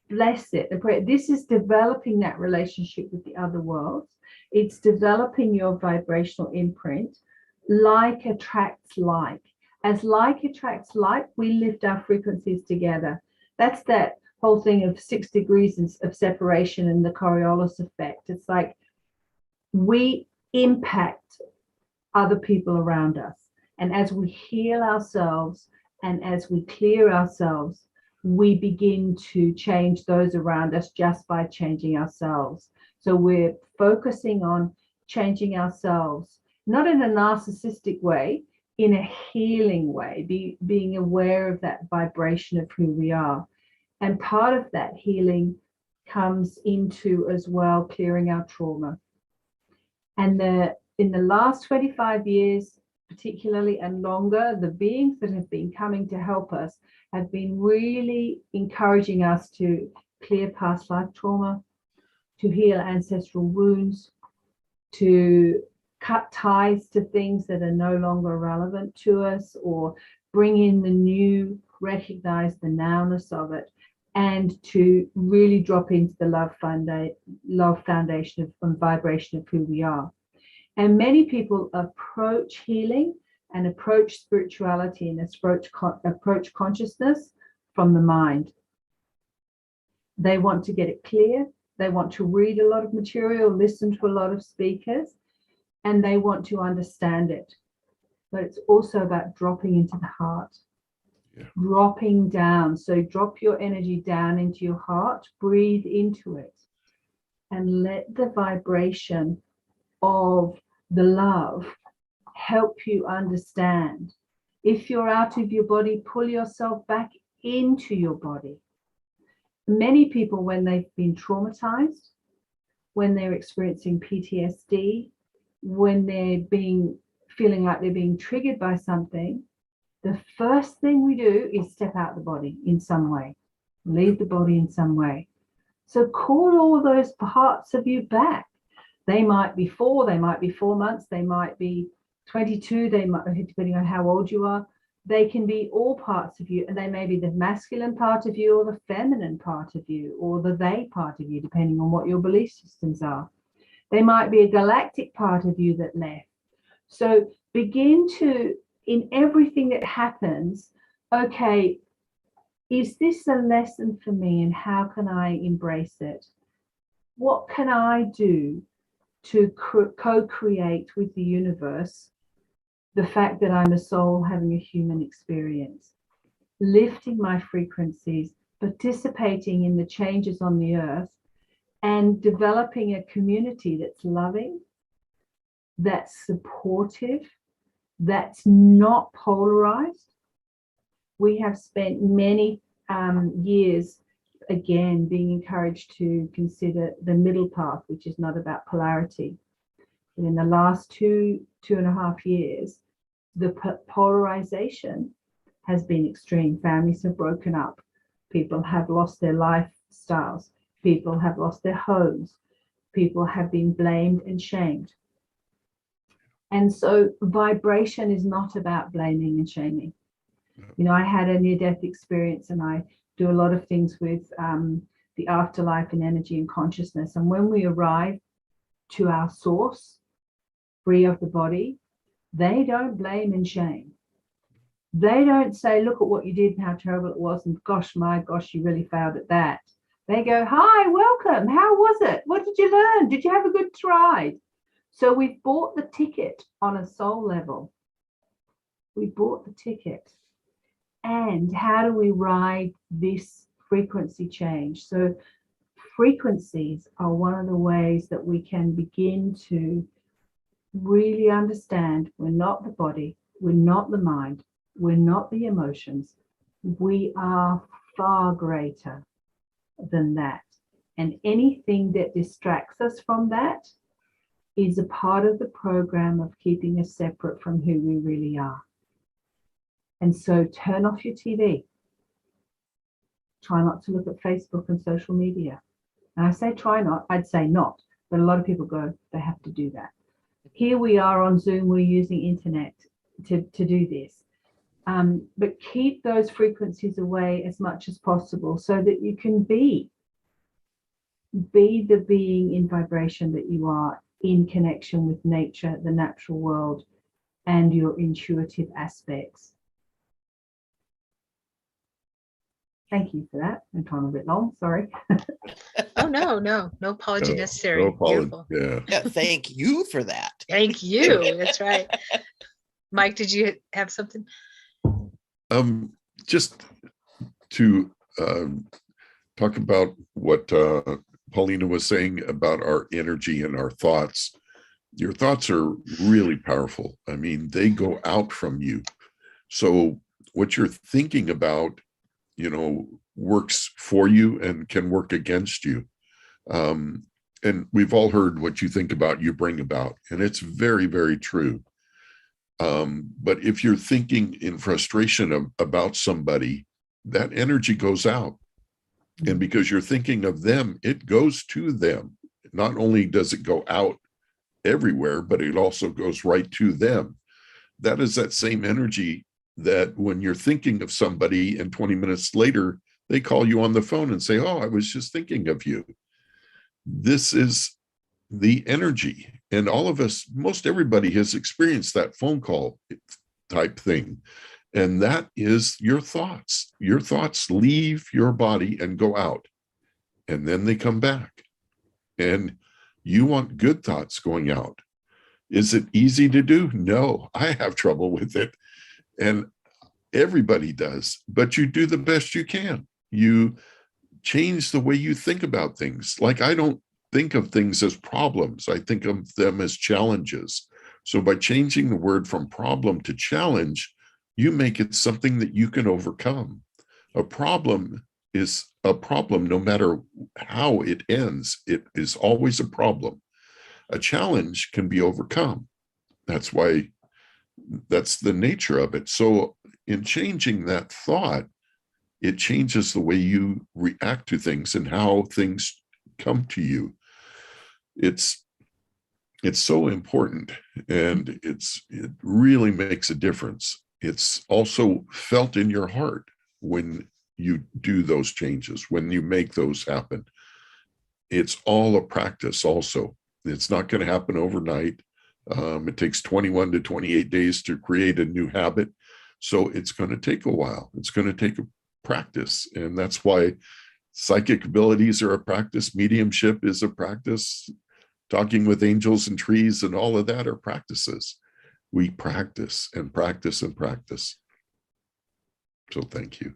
bless it. This is developing that relationship with the other worlds. It's developing your vibrational imprint. Like attracts like. As like attracts like, we lift our frequencies together. That's that whole thing of 6 degrees of separation and the Coriolis effect. It's like we impact other people around us. And as we heal ourselves and as we clear ourselves, we begin to change those around us just by changing ourselves. So we're focusing on changing ourselves, not in a narcissistic way, in a healing way, being aware of that vibration of who we are. And part of that healing comes into as well clearing our trauma. And in the last 25 years, particularly, and longer, the beings that have been coming to help us have been really encouraging us to clear past life trauma, to heal ancestral wounds, to cut ties to things that are no longer relevant to us, or bring in the new, recognize the nowness of it, and to really drop into the love foundation and vibration of who we are. And many people approach healing and approach spirituality and approach consciousness from the mind. They want to get it clear. They want to read a lot of material, listen to a lot of speakers, and they want to understand it. But it's also about dropping into the heart, dropping down. So drop your energy down into your heart, breathe into it, and let the vibration of the love help you understand. If you're out of your body, pull yourself back into your body. Many people, when they've been traumatized, when they're experiencing PTSD, when they're feeling like they're being triggered by something, the first thing we do is step out the body in some way, leave the body in some way. So call all those parts of you back. They might be 4, they might be 4 months, they might be 22, they might, depending on how old you are, they can be all parts of you, and they may be the masculine part of you or the feminine part of you or the they part of you, depending on what your belief systems are. They might be a galactic part of you that left. So begin to, in everything that happens, okay, is this a lesson for me and how can I embrace it? What can I do to co-create with the universe the fact that I'm a soul having a human experience, lifting my frequencies, participating in the changes on the earth, and developing a community that's loving, that's supportive, that's not polarized. We have spent many years, again, being encouraged to consider the middle path, which is not about polarity. And in the last 2.5 years, the polarization has been extreme. Families have broken up. People have lost their lifestyles. People have lost their homes. People have been blamed and shamed. And so vibration is not about blaming and shaming. You know, I had a near-death experience, and I do a lot of things with the afterlife and energy and consciousness. And when we arrive to our source, free of the body, They don't blame and shame. They don't say, look at what you did and how terrible it was, and gosh, my gosh, you really failed at that. They go, hi, welcome. How was it? What did you learn? Did you have a good ride? So we've bought the ticket on a soul level. We bought the ticket. And how do we ride this frequency change? So frequencies are one of the ways that we can begin to really understand we're not the body, we're not the mind, we're not the emotions. We are far greater than that. And anything that distracts us from that is a part of the program of keeping us separate from who we really are. And so turn off your TV. Try not to look at Facebook and social media. And I say try not, I'd say not, but a lot of people go, they have to do that. Here we are on Zoom, we're using internet to do this. But keep those frequencies away as much as possible so that you can be the being in vibration that you are, in connection with nature, the natural world, and your intuitive aspects. Thank you for that. I'm trying a bit long, sorry. Oh, no apology necessary. No apology. Beautiful. Yeah, thank you for that. Thank you. That's right. Mike, did you have something? Just to talk about what Paulina was saying about our energy and our thoughts. Your thoughts are really powerful. I mean, they go out from you. So what you're thinking about, works for you and can work against you. And we've all heard what you think about, you bring about, and it's very, very true. But if you're thinking in frustration about somebody, that energy goes out. And because you're thinking of them, it goes to them. Not only does it go out everywhere, but it also goes right to them. That is that same energy that when you're thinking of somebody and 20 minutes later, they call you on the phone and say, oh, I was just thinking of you. This is the energy. And all of us, most everybody has experienced that phone call type thing. And that is your thoughts. Your thoughts leave your body and go out, and then they come back. And you want good thoughts going out. Is it easy to do? No, I have trouble with it. And everybody does, but you do the best you can. You change the way you think about things. Like, I don't think of things as problems. I think of them as challenges. So by changing the word from problem to challenge, you make it something that you can overcome. A problem is a problem no matter how it ends. It is always a problem. A challenge can be overcome. That's why, that's the nature of it. So in changing that thought, it changes the way you react to things and how things come to you. It's so important, and it really makes a difference. It's also felt in your heart when you do those changes, when you make those happen. It's all a practice also. It's not going to happen overnight. It takes 21 to 28 days to create a new habit. So it's going to take a while. It's going to take a practice. And that's why psychic abilities are a practice. Mediumship is a practice. Talking with angels and trees and all of that are practices. We practice and practice and practice. So thank you.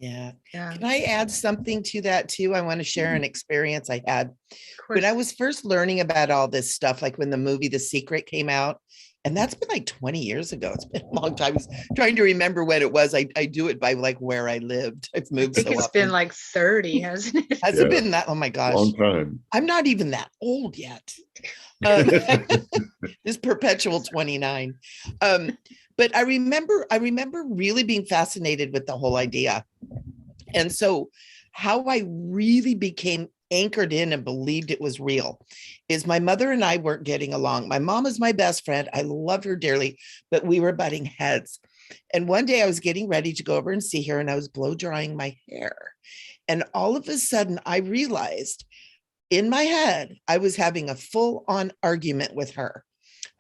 Yeah. Yeah. Can I add something to that too? I want to share an experience I had Of when course. I was first learning about all this stuff, like when the movie The Secret came out. And that's been like 20 years ago. It's been a long time. I was trying to remember when it was. I do it by like where I lived. I've I moved think so it's often. been like 30, hasn't it? Has it been that? Oh my gosh. Long time. I'm not even that old yet. This perpetual 29. But I remember really being fascinated with the whole idea. And so how I really became anchored in and believed it was real is my mother and I weren't getting along. My mom is my best friend. I love her dearly, but we were butting heads. And one day I was getting ready to go over and see her, and I was blow drying my hair. And all of a sudden I realized in my head, I was having a full on argument with her.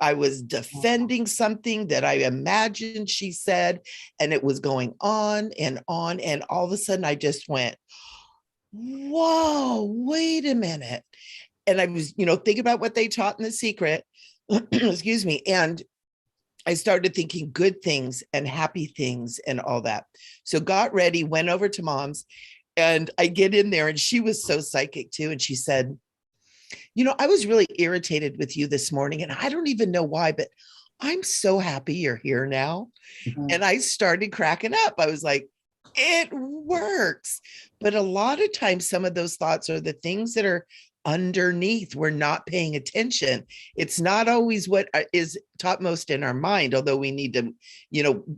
I was defending something that I imagined she said, and it was going on and on. And all of a sudden I just went, whoa, wait a minute. And I was, thinking about what they taught in The Secret, excuse me. And I started thinking good things and happy things and all that. So got ready, went over to mom's, and I get in there and she was so psychic too. And she said, I was really irritated with you this morning and I don't even know why, but I'm so happy you're here now. Mm-hmm. And I started cracking up. I was like, it works. But a lot of times, some of those thoughts are the things that are underneath. We're not paying attention. It's not always what is topmost in our mind, although we need to,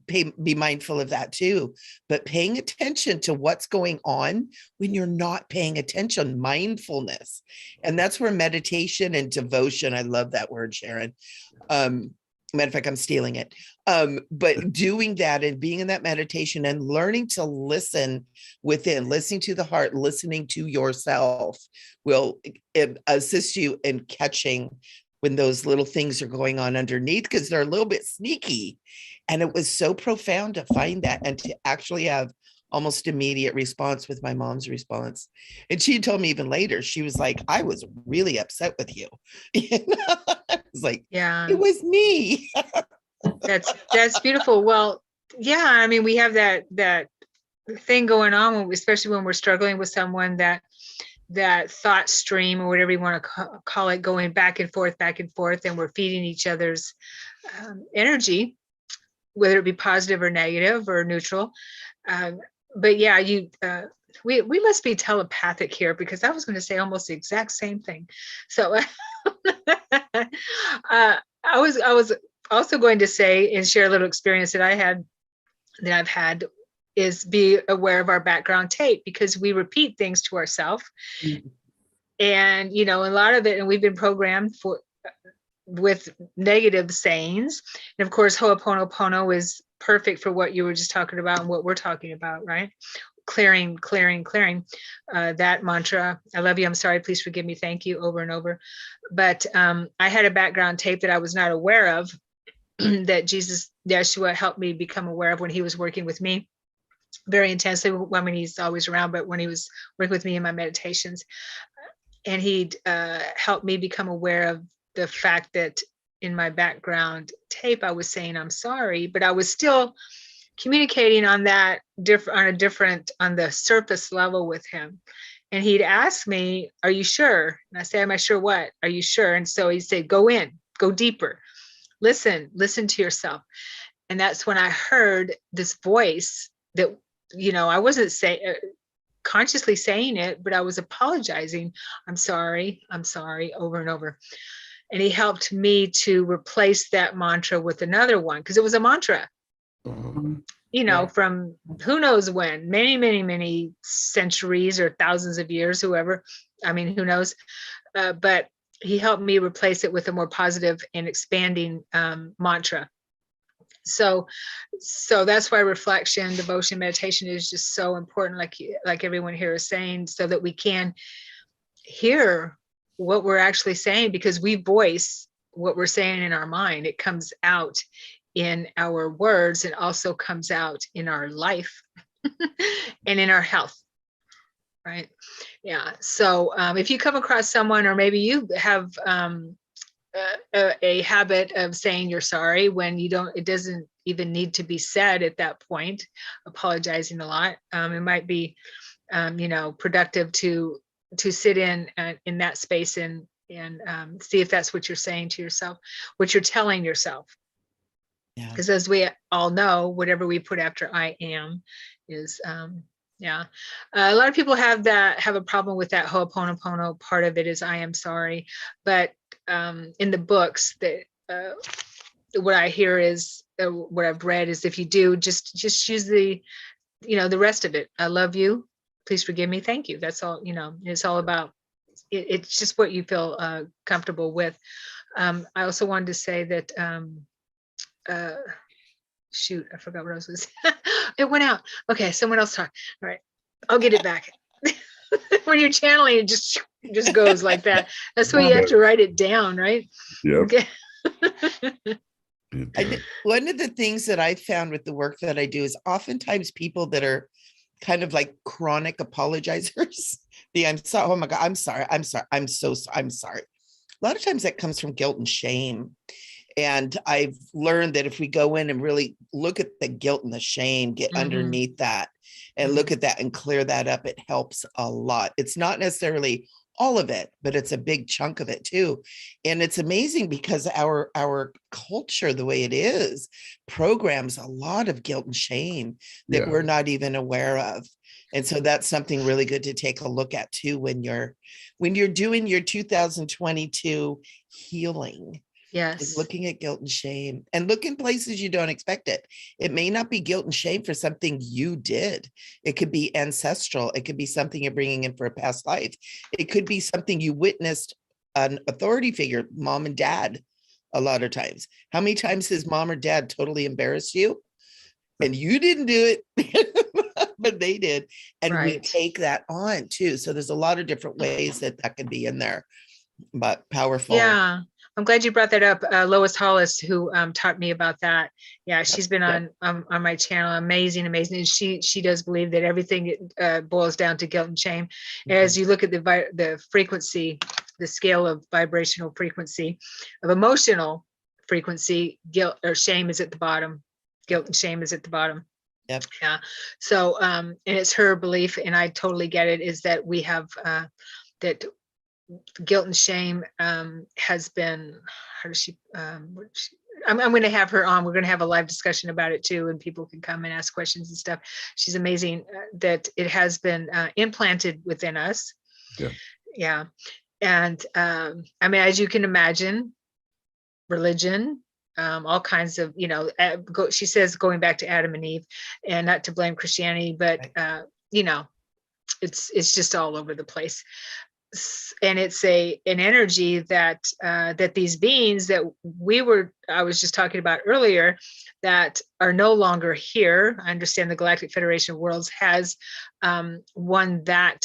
be mindful of that too. But paying attention to what's going on when you're not paying attention, mindfulness. And that's where meditation and devotion, I love that word, Sharon. Matter of fact, I'm stealing it. But doing that and being in that meditation and learning to listen within, listening to the heart, listening to yourself will assist you in catching when those little things are going on underneath, because they're a little bit sneaky. And it was so profound to find that and to actually have almost immediate response with my mom's response. And she told me even later, she was like, I was really upset with you. I was like, yeah, it was me. That's beautiful. Well, yeah, I mean, we have that thing going on, especially when we're struggling with someone, that thought stream or whatever you want to call it, going back and forth, and we're feeding each other's energy, whether it be positive or negative or neutral. But yeah, we must be telepathic here, because I was going to say almost the exact same thing. So I was also going to say and share a little experience that I've had is be aware of our background tape, because we repeat things to ourselves. Mm-hmm. And, a lot of it, and we've been programmed with negative sayings. And of course, Ho'oponopono is perfect for what you were just talking about and what we're talking about, right? Clearing. That mantra, I love you, I'm sorry, please forgive me, thank you, over and over. But I had a background tape that I was not aware of that Yeshua helped me become aware of when he was working with me very intensely. I mean, he's always around, but when he was working with me in my meditations, and he'd helped me become aware of the fact that in my background tape, I was saying, I'm sorry, but I was still communicating on that on the surface level with him. And he'd ask me, are you sure? And I say, am I sure what? Are you sure? And so he'd say, go in, go deeper, listen to yourself. And that's when I heard this voice that, I wasn't consciously saying it, but I was apologizing. I'm sorry, over and over. And he helped me to replace that mantra with another one, because it was a mantra, from who knows when, many centuries or thousands of years, who knows. But he helped me replace it with a more positive and expanding mantra. So that's why reflection, devotion, meditation is just so important, like everyone here is saying, so that we can hear what we're actually saying, because we voice what we're saying in our mind. It comes out in our words, and also comes out in our life and in our health, right? Yeah. So if you come across someone, or maybe you have a habit of saying you're sorry when it doesn't even need to be said at that point, apologizing a lot, it might be productive to sit in that space and see if that's what you're saying to yourself, what you're telling yourself. Because as we all know, whatever we put after I am is a lot of people have a problem with that Ho'oponopono part of it, is I am sorry. But in the books, what I hear is, what I've read is, if you do, just use the rest of it. I love you, please forgive me, thank you. That's all. It's all about it's just what you feel comfortable with. I also wanted to say that shoot, I forgot what I was going to say. It went out. Okay, someone else talk. All right, I'll get it back. When you're channeling, it just goes like that. That's why you have to write it down, right? Yeah. Okay. One of the things that I found with the work that I do is oftentimes people that are kind of like chronic apologizers. I'm sorry. Oh my God. I'm sorry. I'm sorry. I'm so sorry. I'm sorry. A lot of times that comes from guilt and shame. And I've learned that if we go in and really look at the guilt and the shame, get underneath that and look at that and clear that up, it helps a lot. It's not necessarily all of it, but it's a big chunk of it too. And it's amazing because our culture, the way it is, programs a lot of guilt and shame that we're not even aware of. And so that's something really good to take a look at too when you're doing your 2022 healing. Yes. Is looking at guilt and shame, and look in places you don't expect it. It may not be guilt and shame for something you did. It could be ancestral. It could be something you're bringing in for a past life. It could be something you witnessed an authority figure, mom and dad, a lot of times. How many times has mom or dad totally embarrassed you? And you didn't do it, but they did. And we take that on too. So there's a lot of different ways that can be in there, but powerful. Yeah. I'm glad you brought that up. Lois Hollis, who taught me about that. Yeah, she's been on my channel. Amazing. And she does believe that everything boils down to guilt and shame. As you look at the frequency, the scale of vibrational frequency, of emotional frequency, guilt or shame is at the bottom. Guilt and shame is at the bottom. Yep. Yeah. So, and it's her belief, and I totally get it, is that we have that guilt and shame has been, how does she, I'm going to have her on. We're going to have a live discussion about it too, and people can come and ask questions and stuff. She's amazing that it has been implanted within us. Yeah. Yeah. And I mean, as you can imagine, religion, all kinds of, she says going back to Adam and Eve, and not to blame Christianity, but it's just all over the place. And it's an energy that that these beings that I was just talking about earlier, that are no longer here. I understand the Galactic Federation of Worlds has won that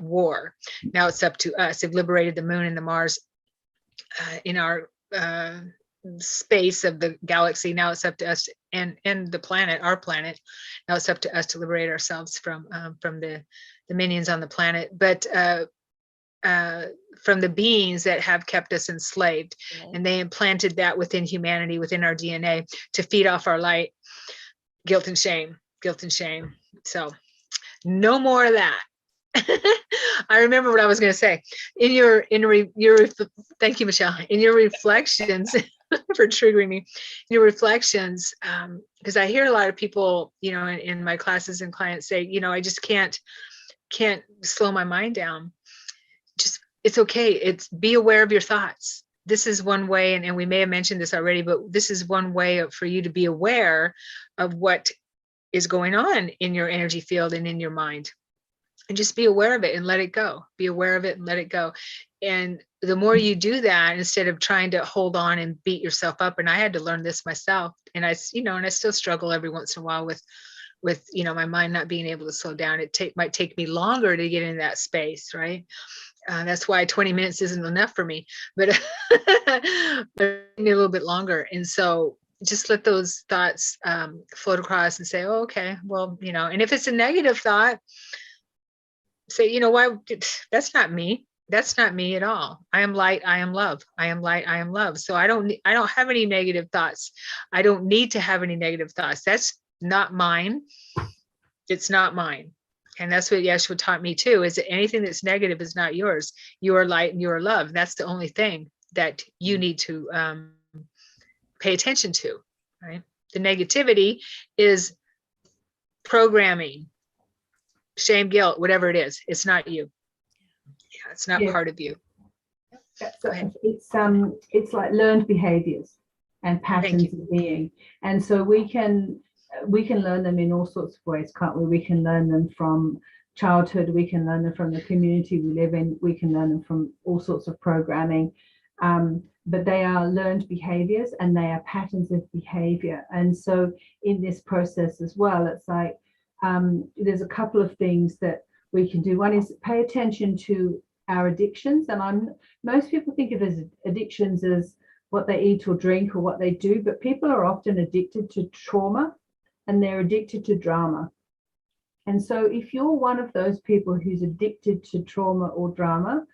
war. Now it's up to us. They've liberated the moon and the Mars in our space of the galaxy. Now it's up to us and the planet, our planet. Now it's up to us to liberate ourselves from the minions on the planet, but from the beings that have kept us enslaved. And they implanted that within humanity, within our DNA, to feed off our light. Guilt and shame. So no more of that. I remember what I was going to say. Thank you, Michelle. In your reflections, for triggering me, your reflections, because I hear a lot of people, in my classes and clients say, I just can't slow my mind down. Just, it's okay. It's be aware of your thoughts. This is one way, and we may have mentioned this already, but this is one way for you to be aware of what is going on in your energy field and in your mind. And just be aware of it and let it go. Be aware of it and let it go. And the more you do that, instead of trying to hold on and beat yourself up, and I had to learn this myself, and I still struggle every once in a while with my mind not being able to slow down. It might take me longer to get in that space, right? That's why 20 minutes isn't enough for me, but a little bit longer. And so just let those thoughts float across and say, oh, okay, well, and if it's a negative thought, say, why? That's not me. That's not me at all. I am light. I am love. I am light. I am love. So I don't have any negative thoughts. I don't need to have any negative thoughts. That's not mine. It's not mine. And that's what Yeshua taught me too, is that anything that's negative is not yours. You are light and you are love. That's the only thing that you need to pay attention to, right? The negativity is programming, shame, guilt, whatever it is. It's not you. Yeah, it's not part of you. So it's like learned behaviors and patterns of being, and so we can learn them in all sorts of ways, can't we? We can learn them from childhood, we can learn them from the community we live in, we can learn them from all sorts of programming, but they are learned behaviors and they are patterns of behavior. And so in this process as well, it's like there's a couple of things that we can do. One is pay attention to our addictions. And most people think of as addictions as what they eat or drink or what they do, but people are often addicted to trauma and they're addicted to drama. And so if you're one of those people who's addicted to trauma or drama,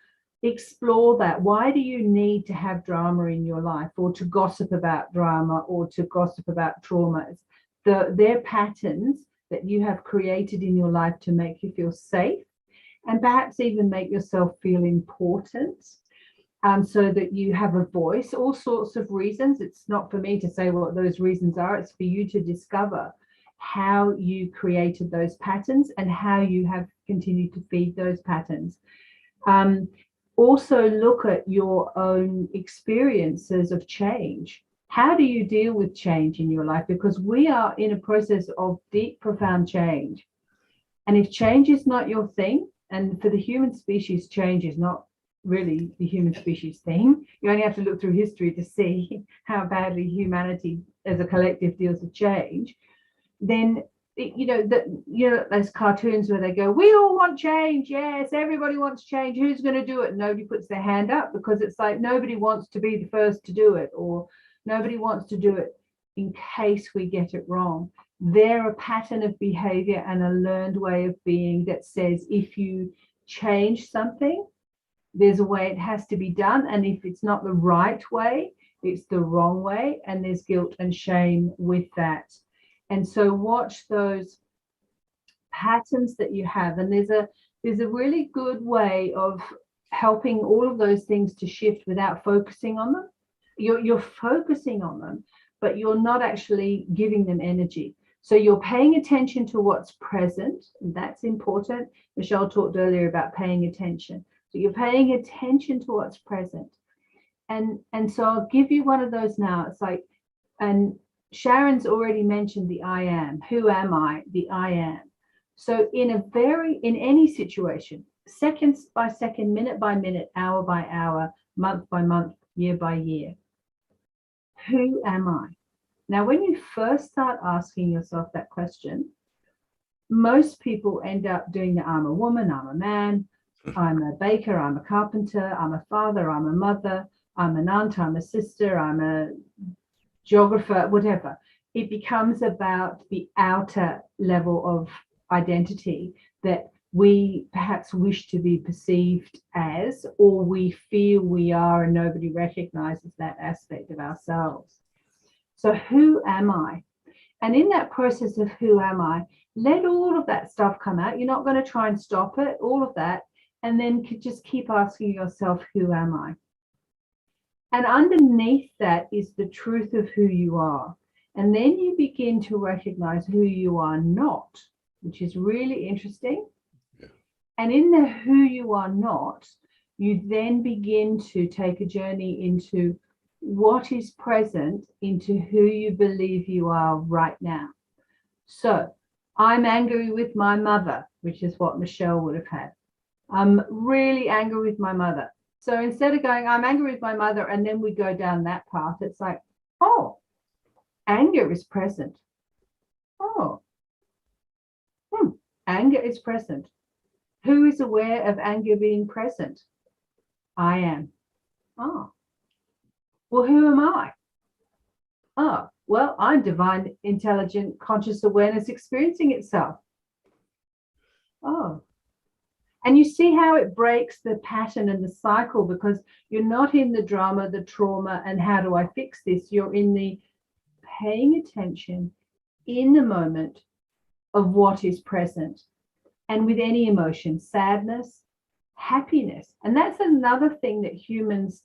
explore that. Why do you need to have drama in your life, or to gossip about drama, or to gossip about traumas? They're patterns that you have created in your life to make you feel safe and perhaps even make yourself feel important, so that you have a voice, all sorts of reasons. It's not for me to say what those reasons are. It's for you to discover how you created those patterns and how you have continued to feed those patterns. Also look at your own experiences of change. How do you deal with change in your life? Because we are in a process of deep, profound change. And if change is not your thing, and for the human species, change is not really the human species thing. You only have to look through history to see how badly humanity as a collective deals with change. Then those cartoons where they go, we all want change. Yes, everybody wants change. Who's going to do it? Nobody puts their hand up, because it's like nobody wants to be the first to do it, or nobody wants to do it in case we get it wrong. They're a pattern of behavior and a learned way of being that says if you change something, there's a way it has to be done. And if it's not the right way, it's the wrong way. And there's guilt and shame with that. And so watch those patterns that you have. And there's a really good way of helping all of those things to shift without focusing on them. You're focusing on them, but you're not actually giving them energy. So you're paying attention to what's present, and that's important. Michele talked earlier about paying attention. So you're paying attention to what's present. And so I'll give you one of those now. It's like, and Sharon's already mentioned the I am. Who am I? The I am. So in any situation, seconds by second, minute by minute, hour by hour, month by month, year by year, who am I? Now, when you first start asking yourself that question, most people end up doing the I'm a woman, I'm a man, I'm a baker, I'm a carpenter, I'm a father, I'm a mother, I'm an aunt, I'm a sister, I'm a geographer, whatever. It becomes about the outer level of identity that we perhaps wish to be perceived as, or we feel we are, and nobody recognizes that aspect of ourselves. So who am I? And in that process of who am I, let all of that stuff come out. You're not going to try and stop it, all of that. And then just keep asking yourself, who am I? And underneath that is the truth of who you are. And then you begin to recognize who you are not, which is really interesting. Yeah. And in the who you are not, you then begin to take a journey into what is present, into who you believe you are right now. So I'm angry with my mother, which is what Michele would have had. I'm really angry with my mother. So instead of going, I'm angry with my mother, and then we go down that path, it's like, oh, anger is present. Oh, anger is present. Who is aware of anger being present? I am. Oh, well, who am I? Oh, well, I'm divine, intelligent, conscious awareness experiencing itself. Oh. And you see how it breaks the pattern and the cycle, because you're not in the drama, the trauma, and how do I fix this? You're in the paying attention in the moment of what is present. And with any emotion, sadness, happiness. And that's another thing that humans,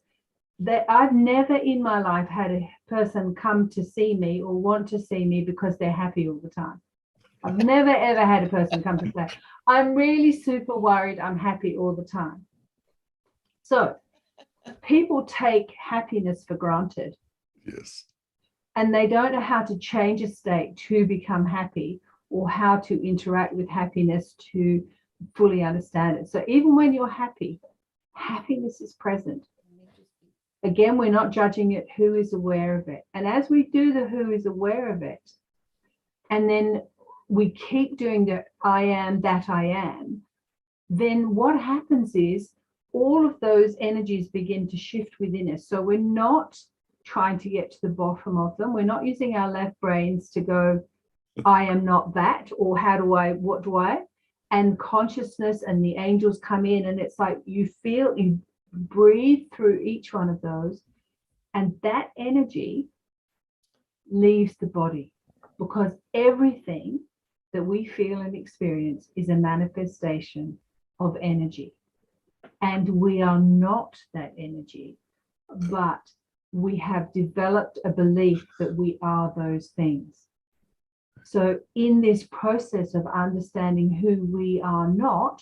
that I've never in my life had a person come to see me or want to see me because they're happy all the time. I've never, ever had a person come to say, I'm really super worried, I'm happy all the time. So people take happiness for granted. Yes. And they don't know how to change a state to become happy, or how to interact with happiness to fully understand it. So even when you're happy, happiness is present. Again, we're not judging it, who is aware of it. And as we do the who is aware of it, and then we keep doing the I am that I am, then what happens is all of those energies begin to shift within us. So we're not trying to get to the bottom of them. We're not using our left brains to go, I am not that, or what do I? And consciousness and the angels come in, and it's like you breathe through each one of those, and that energy leaves the body, because everything that we feel and experience is a manifestation of energy. And we are not that energy, but we have developed a belief that we are those things. So in this process of understanding who we are not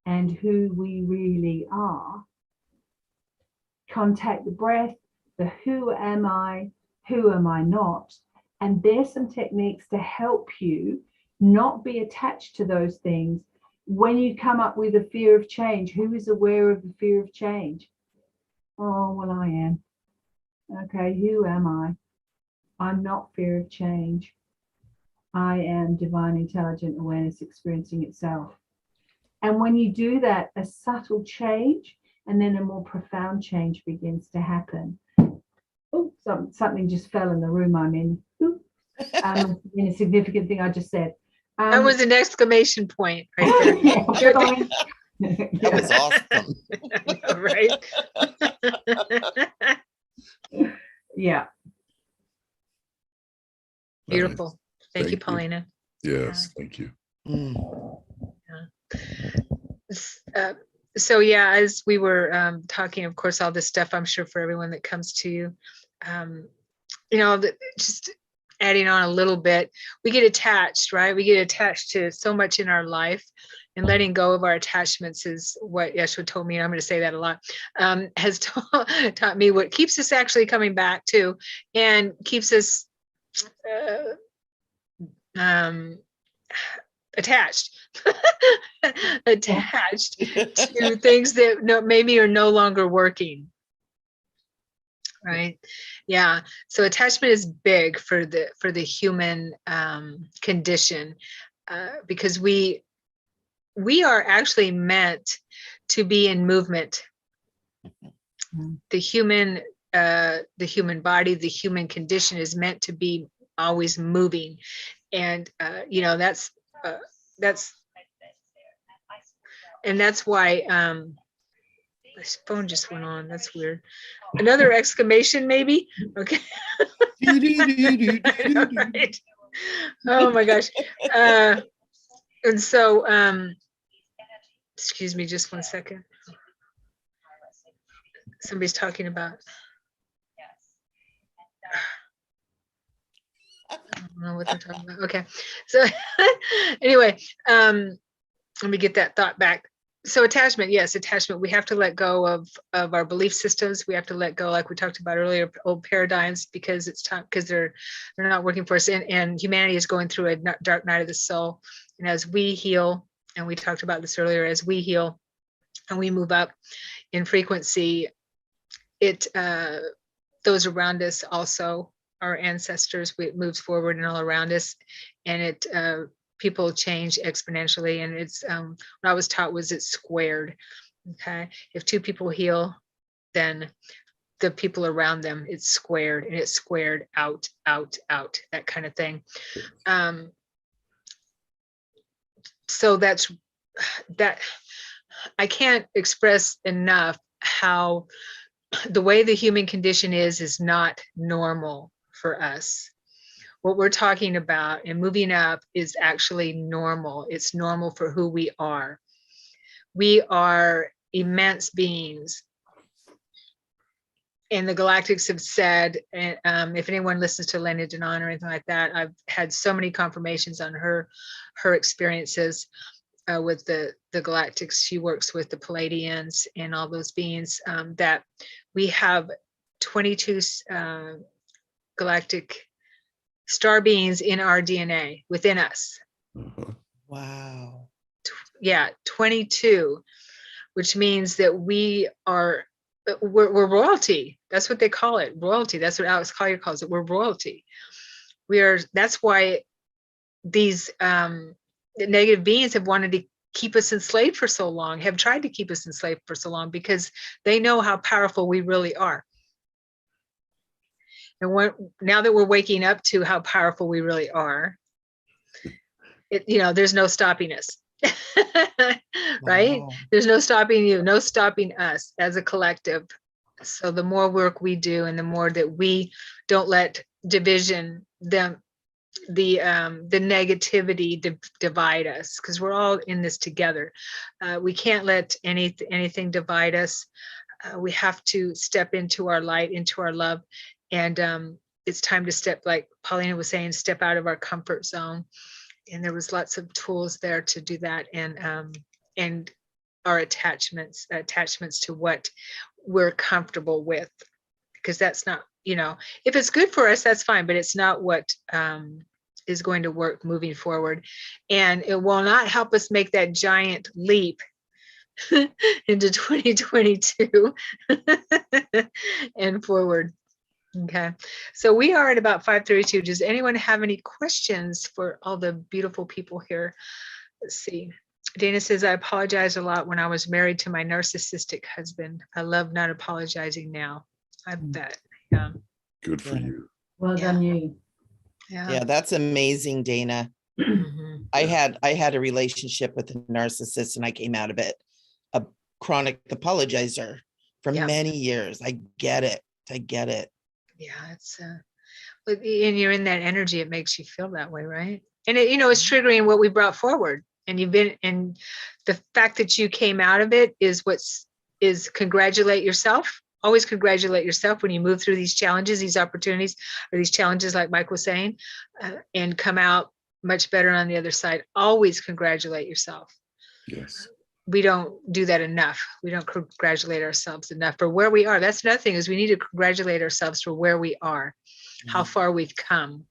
and who we really are, contact the breath, the who am I not, and there's some techniques to help you not be attached to those things. When you come up with a fear of change, who is aware of the fear of change? Oh, well, I am. Okay, who am I? I'm not fear of change. I am divine intelligent awareness experiencing itself. And when you do that, a subtle change and then a more profound change begins to happen. Oh, something just fell in the room I'm in. In a significant thing I just said. That was an exclamation point right there. That was awesome. Right? Yeah. Beautiful. Thank you, you. Paulina. Yes, thank you. So yeah, as we were talking, of course, all this stuff, I'm sure for everyone that comes to you, just adding on a little bit, we get attached, right? We get attached to so much in our life, and letting go of our attachments is what Yeshua told me. And I'm going to say that a lot, has taught me what keeps us actually coming back to, and keeps us attached to things that maybe are no longer working. Right. Yeah. So attachment is big for the human condition, because we are actually meant to be in movement. The human body, the human condition is meant to be always moving, and that's why this phone just went on. That's weird. Another exclamation, maybe. Okay. Right. Oh my gosh. And so, excuse me, just 1 second. Somebody's talking about. I don't know what they're talking about. Okay. So anyway, let me get that thought back. So attachment, yes, attachment. We have to let go of our belief systems. We have to let go, like we talked about earlier, old paradigms, because it's time, because they're not working for us. And humanity is going through a dark night of the soul. And as we heal, and we talked about this earlier, as we heal and we move up in frequency, those around us also, our ancestors, it moves forward and all around us, and people change exponentially. And it's what I was taught was it's squared. Okay, if two people heal, then the people around them, it's squared, and it's squared out, that kind of thing. So that I can't express enough how the way the human condition is not normal for us. What we're talking about and moving up is actually normal. It's normal for who we are. We are immense beings. And the Galactics have said, if anyone listens to Lena Denon or anything like that, I've had so many confirmations on her experiences with the Galactics. She works with the Palladians and all those beings, that we have 22 galactic star beings in our DNA within us. Wow. Yeah, 22, which means that we're royalty. That's what they call it, royalty. That's what Alex Collier calls it. We're royalty. That's why these negative beings have wanted to keep us enslaved for so long, have tried to keep us enslaved for so long, because they know how powerful we really are. And now that we're waking up to how powerful we really are, there's no stopping us. Right? Wow. There's no stopping you, no stopping us as a collective. So the more work we do, and the more that we don't let division, the negativity divide us, because we're all in this together. We can't let anything divide us. We have to step into our light, into our love, and it's time to step, like Paulina was saying, step out of our comfort zone. And there was lots of tools there to do that, and our attachments to what we're comfortable with, because that's not, if it's good for us, that's fine, but it's not what is going to work moving forward, and it will not help us make that giant leap into 2022 and forward. Okay, so we are at about 5:32. Does anyone have any questions for all the beautiful people here? Let's see. Dana says, I apologize a lot when I was married to my narcissistic husband. I love not apologizing now. I bet. Yeah. Good for you. Well done, you. Yeah, that's amazing, Dana. Mhm. I had a relationship with a narcissist, and I came out of it a chronic apologizer for Yeah. many years. I get it. Yeah, it's and you're in that energy, it makes you feel that way, right? And it's triggering what we brought forward. And and the fact that you came out of it is congratulate yourself. Always congratulate yourself when you move through these challenges, these opportunities, or these challenges, like Mike was saying, and come out much better on the other side. Always congratulate yourself. Yes. We don't do that enough. We don't congratulate ourselves enough for where we are. That's another thing, is we need to congratulate ourselves for where we are, how far we've come,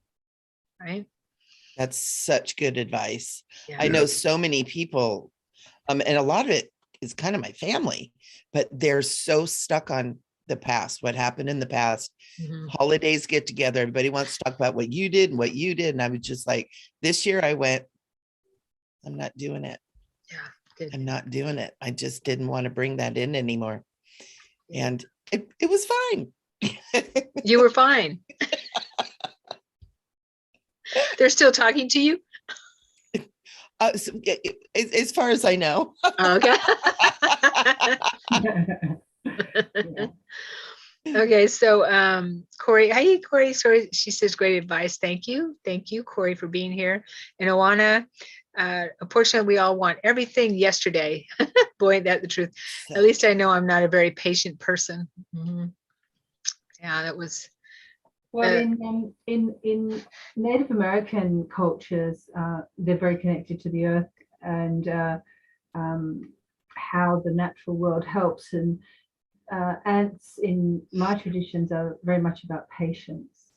right? That's such good advice. Yeah. I know so many people, and a lot of it is kind of my family, but they're so stuck on the past, what happened in the past. Mhm. Holidays get together, everybody wants to talk about what you did and what you did. And I was just like, this year I went, I'm not doing it. Yeah. Good. I'm not doing it. I just didn't want to bring that in anymore. And it was fine. You were fine. They're still talking to you? So, as far as I know. Okay. Yeah. Okay, so Corey, hey Corey, sorry, she says great advice. Thank you, Corey, for being here. And Oana, unfortunately, we all want everything yesterday. Boy, that's the truth. At least I know I'm not a very patient person. Mhm. Yeah, that was. Well, in Native American cultures, they're very connected to the earth and how the natural world helps. And ants, in my traditions, are very much about patience.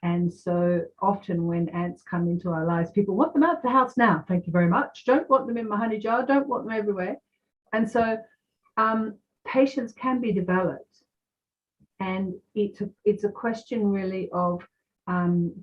And so often when ants come into our lives, people want them out of the house now. Thank you very much. Don't want them in my honey jar. Don't want them everywhere. And so patience can be developed. And it's a question really of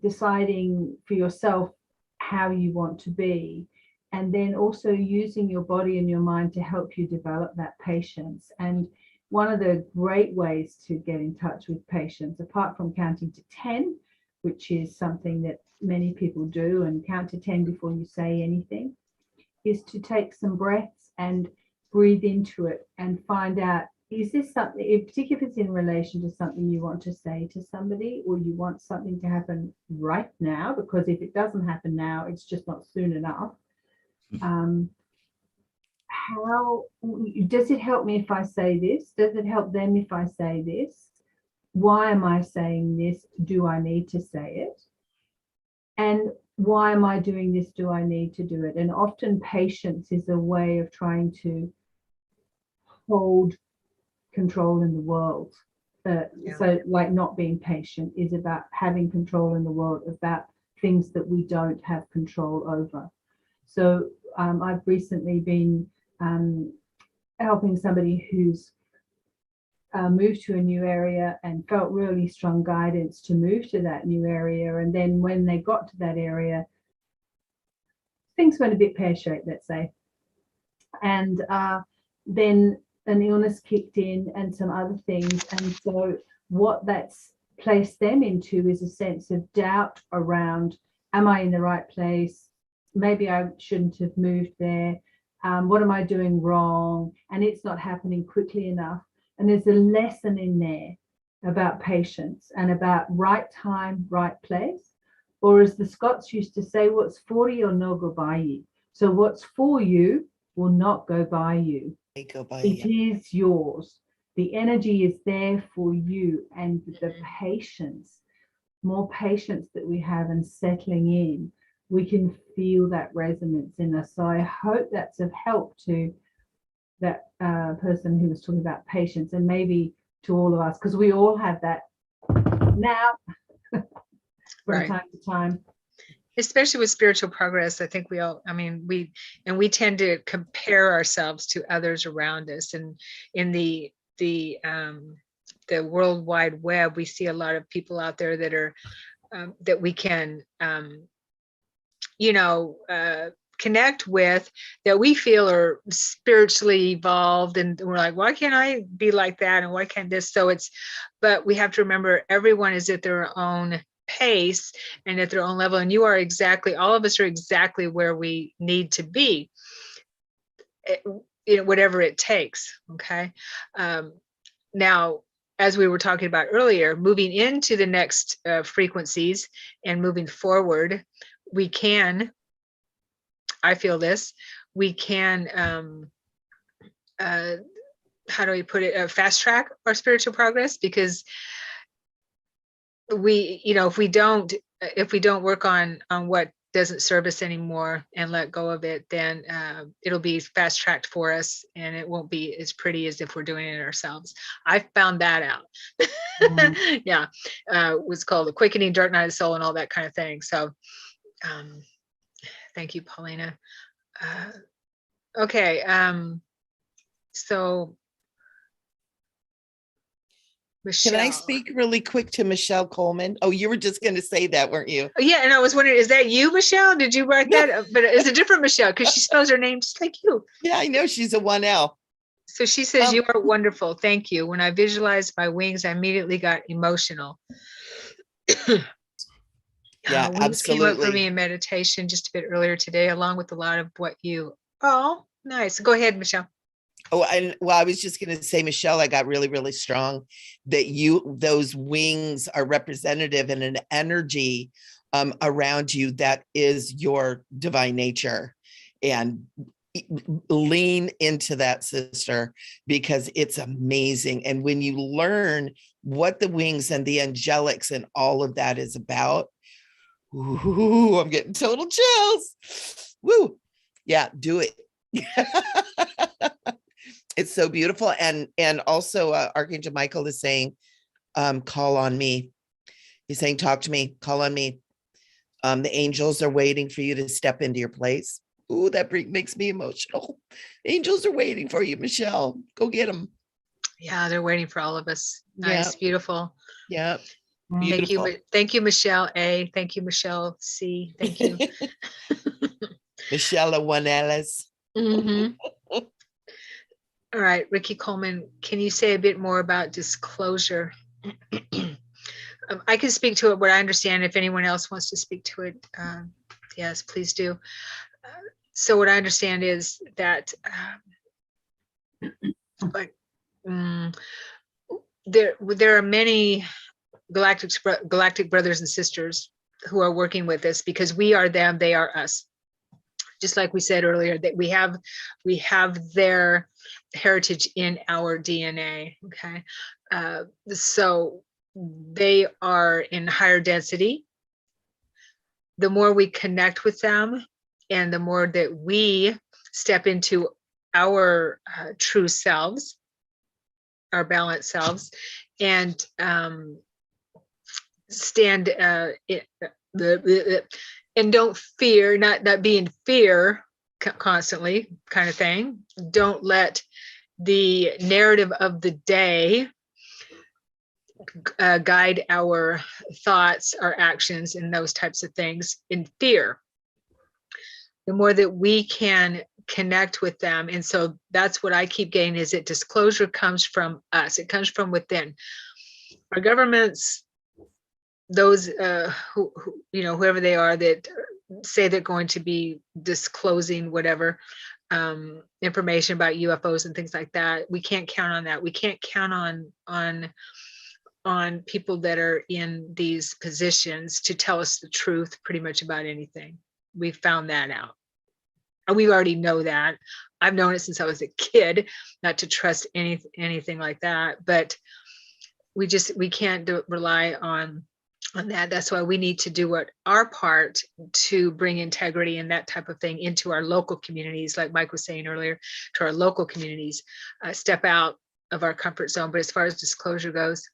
deciding for yourself how you want to be, and then also using your body and your mind to help you develop that patience. And one of the great ways to get in touch with patience, apart from counting to 10, which is something that many people do, and count to 10 before you say anything, is to take some breaths and breathe into it and find out, is this something, particularly if it's in relation to something you want to say to somebody, or you want something to happen right now, because if it doesn't happen now, it's just not soon enough. How does it help me if I say this? Does it help them if I say this? Why am I saying this? Do I need to say it? And why am I doing this? Do I need to do it? And often patience is a way of trying to hold control in the world. So like not being patient is about having control in the world, about things that we don't have control over. So I've recently been helping somebody who's moved to a new area and felt really strong guidance to move to that new area. And then when they got to that area, things went a bit pear-shaped, let's say. And then an illness kicked in and some other things. And so what that's placed them into is a sense of doubt around, am I in the right place? Maybe I shouldn't have moved there. What am I doing wrong? And it's not happening quickly enough. And there's a lesson in there about patience and about right time, right place. Or as the Scots used to say, what's for you will no go by you. So what's for you will not go by you. It is yours. The energy is there for you, and the patience, more patience that we have and settling in, we can feel that resonance in us. So I hope that's of help to that person who was talking about patience, and maybe to all of us, because we all have that now from time to time. Especially with spiritual progress, I think we all, I mean, we tend to compare ourselves to others around us, and in the World Wide Web, we see a lot of people out there that are that we can connect with, that we feel are spiritually evolved, and we're like, why can't I be like that, and why can't this? So but we have to remember, everyone is at their own pace and at their own level, and all of us are exactly where we need to be, whatever it takes. Okay. Now, as we were talking about earlier, moving into the next frequencies and moving forward, we can, I feel this, we can, how do we put it, fast track our spiritual progress, because we, if we don't work on what doesn't serve us anymore and let go of it, then it'll be fast tracked for us, and it won't be as pretty as if we're doing it ourselves. I found that out. Yeah. It was called The Quickening Dark Night of the Soul and all that kind of thing. So thank you, Paulina. Okay. So Michele. Can I speak really quick to Michelle Coleman? Oh, you were just going to say that, weren't you? Yeah, and I was wondering, is that you, Michelle? Did you write that? But it's a different Michelle, because she spells her name just like you. Yeah, I know, she's a 1L. So she says, you are wonderful. Thank you. When I visualized my wings, I immediately got emotional. Yeah, Wings came up for absolutely. me in meditation just a bit earlier today, along with a lot of what you. Oh, nice. Go ahead, Michelle. Oh, and well, I was just going to say, Michelle, I got really, really strong that those wings are representative in an energy around you that is your divine nature, and lean into that, sister, because it's amazing. And when you learn what the wings and the angelics and all of that is about, ooh, I'm getting total chills. Woo. Yeah, do it. It's so beautiful. And also Archangel Michael is saying, call on me. He's saying, talk to me, call on me. The angels are waiting for you to step into your place. Ooh, that makes me emotional. Angels are waiting for you, Michelle. Go get them. Yeah, they're waiting for all of us. Nice, yeah. Beautiful. Yeah. Beautiful. Thank you, Michelle A. Thank you, Michelle C. Thank you. Michelle 1Ls. Mm-hmm. All right, Ricky Coleman, can you say a bit more about disclosure? I can speak to it, what I understand. If anyone else wants to speak to it, yes, please do. So what I understand is that there are many galactic brothers and sisters who are working with us, because we are them, they are us. Just like we said earlier, that we have their heritage in our DNA. Okay, so they are in higher density. The more we connect with them, and the more that we step into our true selves, our balanced selves, and stand and don't fear, not be in fear constantly, kind of thing. Don't let the narrative of the day guide our thoughts, our actions, and those types of things in fear. The more that we can connect with them. And so that's what I keep getting, is that disclosure comes from us. It comes from within. Our governments, those who whoever they are that say they're going to be disclosing whatever information about UFOs and things like that, we can't count on that. We can't count on people that are in these positions to tell us the truth pretty much about anything. We found that out. And we already know that. I've known it since I was a kid, not to trust anything like that. But we can't rely on that. That's why we need to do our part to bring integrity and that type of thing into our local communities, like Mike was saying earlier, to our local communities, step out of our comfort zone. But as far as disclosure goes,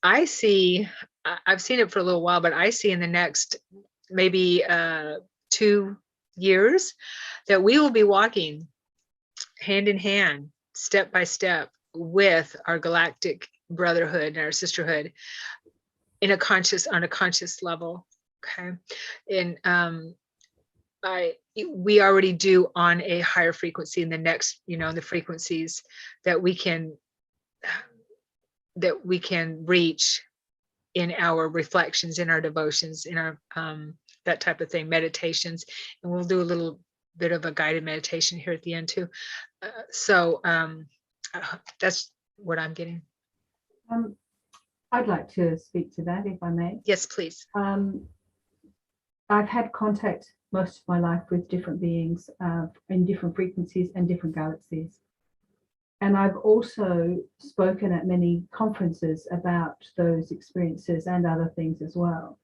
I've seen it for a little while, but I see in the next maybe 2 years that we will be walking hand in hand, step by step, with our galactic brotherhood and our sisterhood on a conscious level. Okay. And we already do on a higher frequency in the next, the frequencies that we can reach in our reflections, in our devotions, in our that type of thing, meditations. And we'll do a little bit of a guided meditation here at the end too. So that's what I'm getting. I'd like to speak to that, if I may. Yes, please. I've had contact most of my life with different beings in different frequencies and different galaxies. And I've also spoken at many conferences about those experiences and other things as well.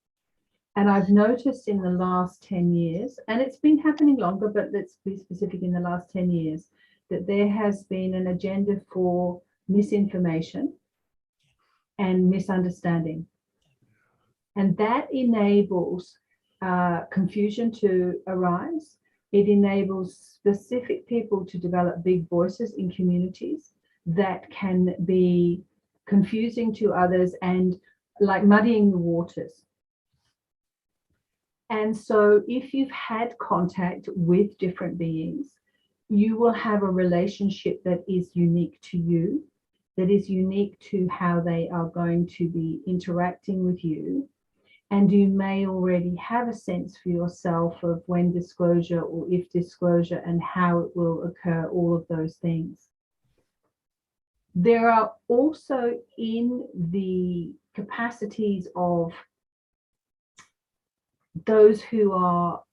And I've noticed in the last 10 years, and it's been happening longer, but let's be specific, in the last 10 years, that there has been an agenda for misinformation and misunderstanding. And that enables confusion to arise. It enables specific people to develop big voices in communities that can be confusing to others and like muddying the waters. And so if you've had contact with different beings, you will have a relationship that is unique to you, that is unique to how they are going to be interacting with you. And you may already have a sense for yourself of when disclosure or if disclosure and how it will occur, all of those things. There are also in the capacities of those who are,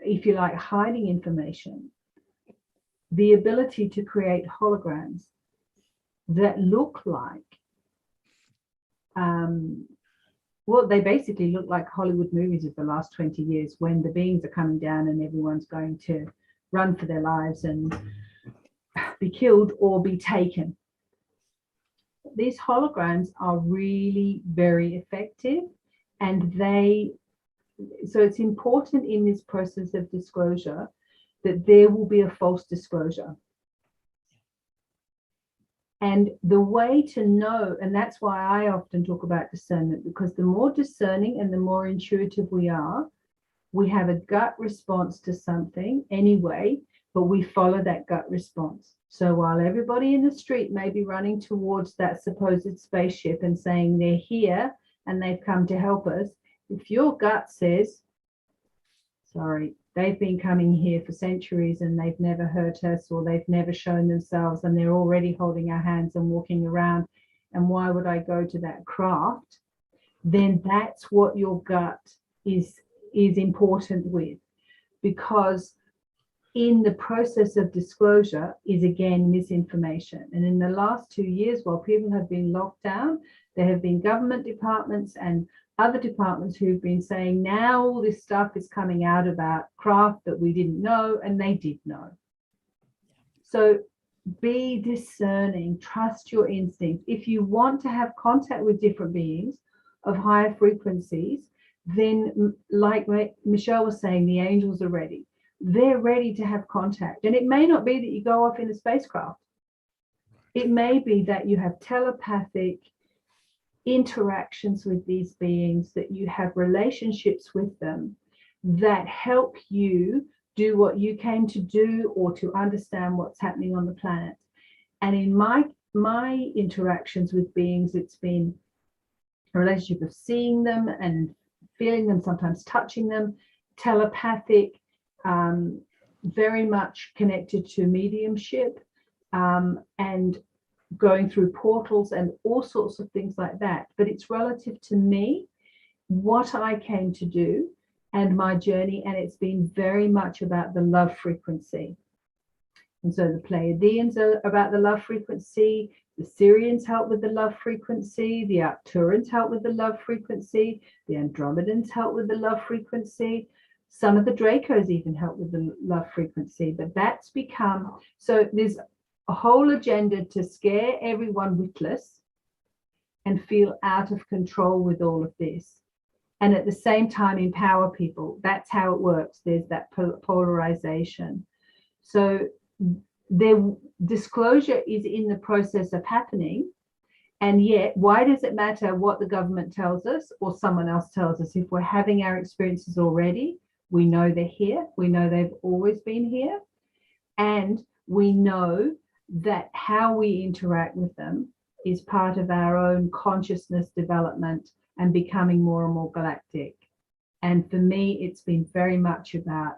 if you like, hiding information, the ability to create holograms that look like, well, they basically look like Hollywood movies of the last 20 years when the beings are coming down and everyone's going to run for their lives and be killed or be taken. These holograms are really very effective, and so it's important in this process of disclosure that there will be a false disclosure. And the way to know, and that's why I often talk about discernment, because the more discerning and the more intuitive we are, we have a gut response to something anyway, but we follow that gut response. So while everybody in the street may be running towards that supposed spaceship and saying they're here and they've come to help us, if your gut says, sorry, they've been coming here for centuries and they've never hurt us, or they've never shown themselves and they're already holding our hands and walking around, and why would I go to that craft? Then that's what your gut is important with, because in the process of disclosure is again misinformation. And in the last 2 years, while people have been locked down, there have been government departments and other departments who've been saying now all this stuff is coming out about craft that we didn't know, and they did know. So be discerning, trust your instincts. If you want to have contact with different beings of higher frequencies, then like Michelle was saying, the angels are ready. They're ready to have contact. And it may not be that you go off in a spacecraft. It may be that you have telepathic interactions with these beings, that you have relationships with them that help you do what you came to do or to understand what's happening on the planet. And in my interactions with beings, it's been a relationship of seeing them and feeling them, sometimes touching them, telepathic, very much connected to mediumship, and going through portals and all sorts of things like that. But it's relative to me, what I came to do and my journey, and it's been very much about the love frequency. And so the Pleiadians are about the love frequency, the Syrians help with the love frequency, the Arcturans help with the love frequency, the Andromedans help with the love frequency, some of the Dracos even help with the love frequency. But that's become, so there's a whole agenda to scare everyone witless and feel out of control with all of this, and at the same time empower people. That's how it works. There's that polarization. So their disclosure is in the process of happening, and yet why does it matter what the government tells us or someone else tells us? If we're having our experiences already, we know they're here, we know they've always been here, and we know that how we interact with them is part of our own consciousness development and becoming more and more galactic. And for me, it's been very much about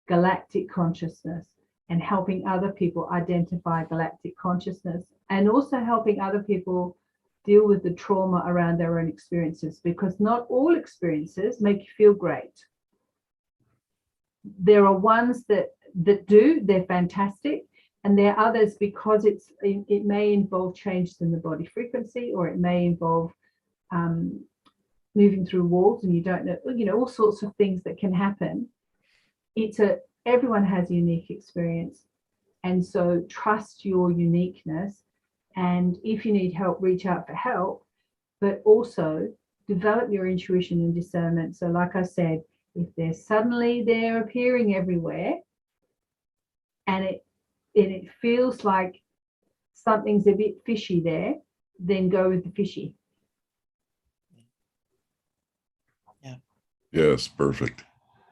galactic consciousness and helping other people identify galactic consciousness, and also helping other people deal with the trauma around their own experiences, because not all experiences make you feel great. There are ones that do, they're fantastic, and there are others because it may involve changes in the body frequency, or it may involve moving through walls, and you don't know, all sorts of things that can happen. Everyone has a unique experience, and so trust your uniqueness, and if you need help, reach out for help, but also develop your intuition and discernment. So like I said, if they're appearing everywhere and it feels like something's a bit fishy there, then go with the fishy. Yeah. Yes, perfect.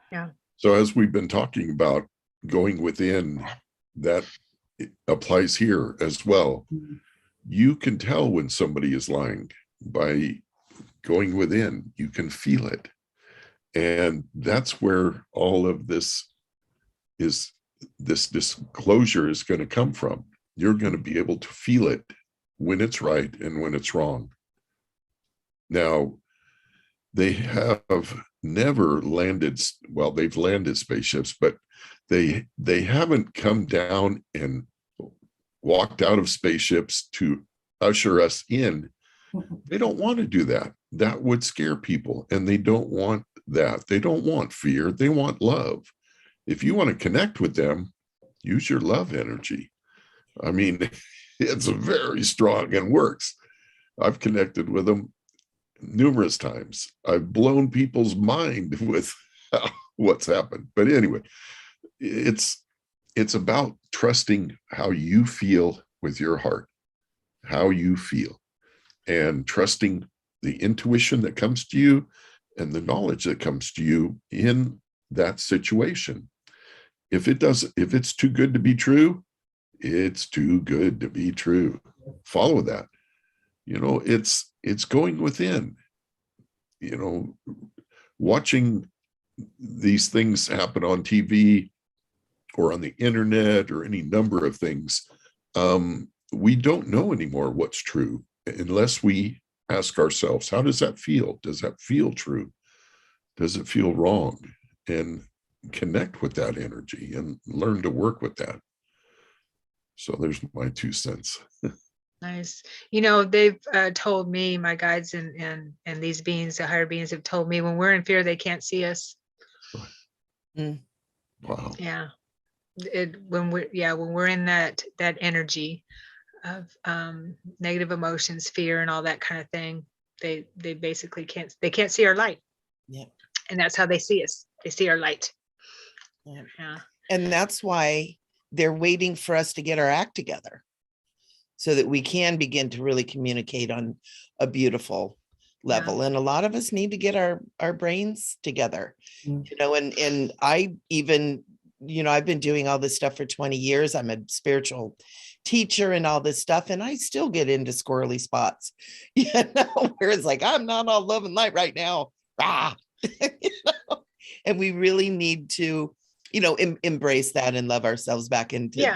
Yeah. So as we've been talking about going within, that applies here as well. Mm-hmm. You can tell when somebody is lying by going within. You can feel it. And that's where all of this disclosure is going to come from. You're going to be able to feel it when it's right and when it's wrong. Now, they have never landed, well, they've landed spaceships, but they haven't come down and walked out of spaceships to usher us in. They don't want to do that. That would scare people, and they don't want that. They don't want fear. They want love. If you want to connect with them, use your love energy. I mean, it's very strong and works. I've connected with them numerous times. I've blown people's mind with what's happened. But anyway, it's about trusting how you feel with your heart, how you feel, and trusting the intuition that comes to you and the knowledge that comes to you in that situation. If it's too good to be true, it's too good to be true. Follow that. It's going within, watching these things happen on TV or on the internet or any number of things. We don't know anymore what's true unless we ask ourselves, how does that feel? Does that feel true? Does it feel wrong? And connect with that energy and learn to work with that. So there's my 2 cents. Nice. They've told me, my guides and these beings, the higher beings, have told me when we're in fear, they can't see us. Wow. Yeah. When we're in that energy of negative emotions, fear, and all that kind of thing, they basically can't see our light. Yeah. And that's how they see us. They see our light. Yeah. And that's why they're waiting for us to get our act together so that we can begin to really communicate on a beautiful level. Yeah. And a lot of us need to get our brains together, and I even I've been doing all this stuff for 20 years. I'm a spiritual teacher and all this stuff, and I still get into squirrely spots, where it's like, I'm not all love and light right now. Ah. And we really need to, embrace that and love ourselves back into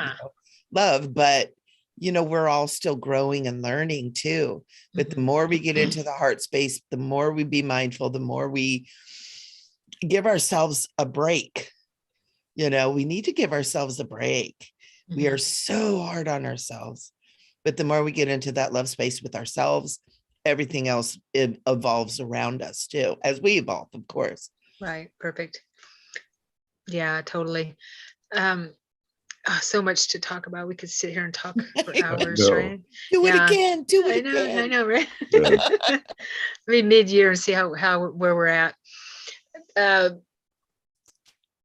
love. But, we're all still growing and learning too. But the more we get into the heart space, the more we be mindful, the more we give ourselves a break. We need to give ourselves a break. We are so hard on ourselves. But the more we get into that love space with ourselves, everything else evolves around us too, as we evolve, of course. Right. Perfect. Yeah, totally. So much to talk about. We could sit here and talk for hours, right? Do it again. Do it again. I again. know, right? Yeah. Maybe mid-year and see where we're at.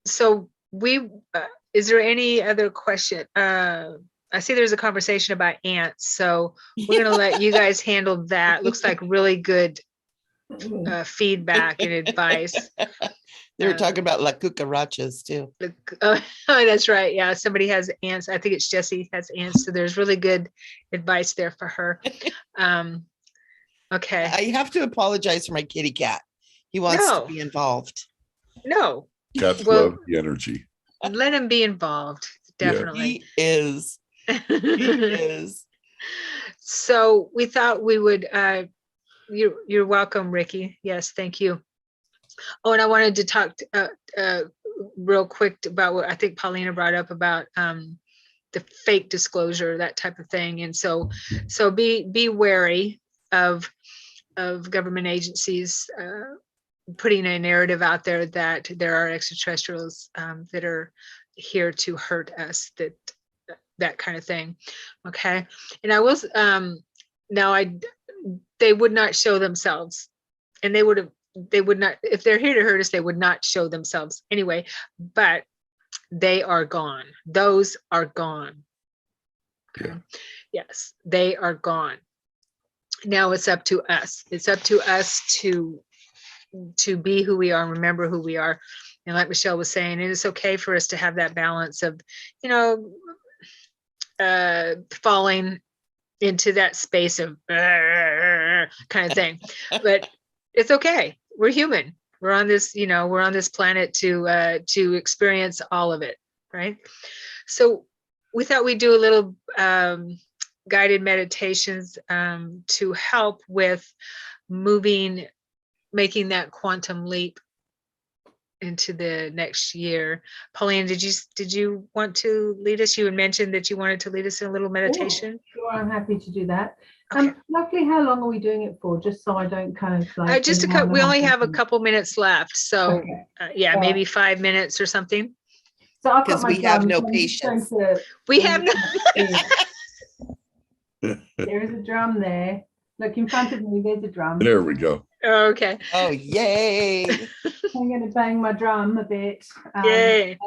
So is there any other question? I see there's a conversation about ants, so we're going to let you guys handle that. Looks like really good feedback and advice. They were talking about la cucarachas too. Oh, that's right. Yeah, somebody has ants. I think it's Jessie has ants. So there's really good advice there for her. Okay. I have to apologize for my kitty cat. He wants to be involved. No. Cats love the energy. Let him be involved. Definitely. He is. He is. So we thought we would, you're welcome, Ricky. Yes, thank you. Oh, and I wanted to talk real quick about what I think Paulina brought up about the fake disclosure, that type of thing. And so be wary of government agencies putting a narrative out there that there are extraterrestrials that are here to hurt us, that kind of thing. Okay. And I was they would not show themselves, and they would not, if they're here to hurt us, they would not show themselves anyway, but they are gone. Those are gone. Okay. Yes, they are gone. Now it's up to us. It's up to us to be who we are and remember who we are. And like Michelle was saying, it is okay for us to have that balance of, falling into that space of kind of thing. But it's okay. We're human. We're on this, we're on this planet to experience all of it, right? So we thought we'd do a little guided meditations to help with making that quantum leap into the next year. Pauline, did you want to lead us? You had mentioned that you wanted to lead us in a little meditation. Sure, I'm happy to do that. Okay. Roughly how long are we doing it for? Just so I don't kind of like. We only have a couple minutes left, so okay. Maybe 5 minutes or something. So I've because got my we have drum, no so I'm just going patience. to- We have no. There is a drum there. Look in front of me. There's a drum. There we go. Okay. Oh, yay. I'm going to bang my drum a bit. Yay.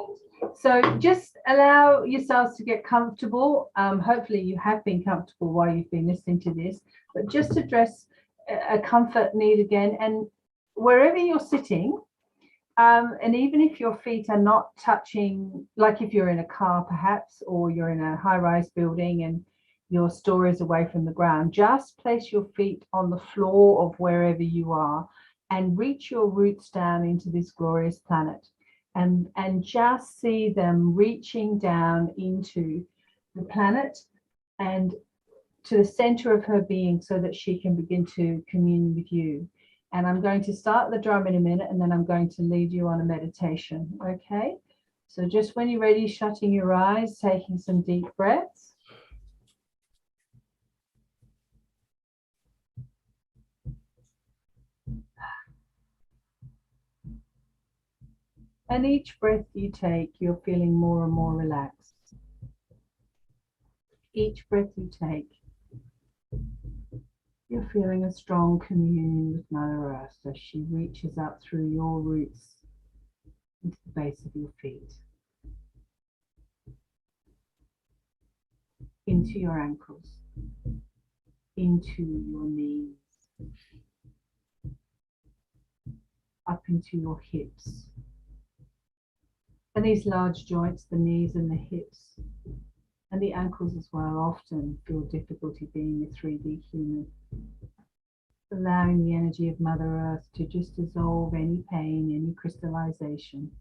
So just allow yourselves to get comfortable. Hopefully you have been comfortable while you've been listening to this, but just address a comfort need again. And wherever you're sitting, and even if your feet are not touching, like if you're in a car perhaps, or you're in a high-rise building and your store is away from the ground, just place your feet on the floor of wherever you are and reach your roots down into this glorious planet, and just see them reaching down into the planet and to the center of her being so that she can begin to commune with you. And I'm going to start the drum in a minute, and then I'm going to lead you on a meditation. Okay, so just when you're ready, shutting your eyes, taking some deep breaths. And each breath you take, you're feeling more and more relaxed. Each breath you take, you're feeling a strong communion with Mother Earth as she reaches up through your roots into the base of your feet, into your ankles, into your knees, up into your hips, And these large joints, the knees and the hips, and the ankles as well, often feel difficulty being a 3D human. Allowing the energy of Mother Earth to just dissolve any pain, any crystallization,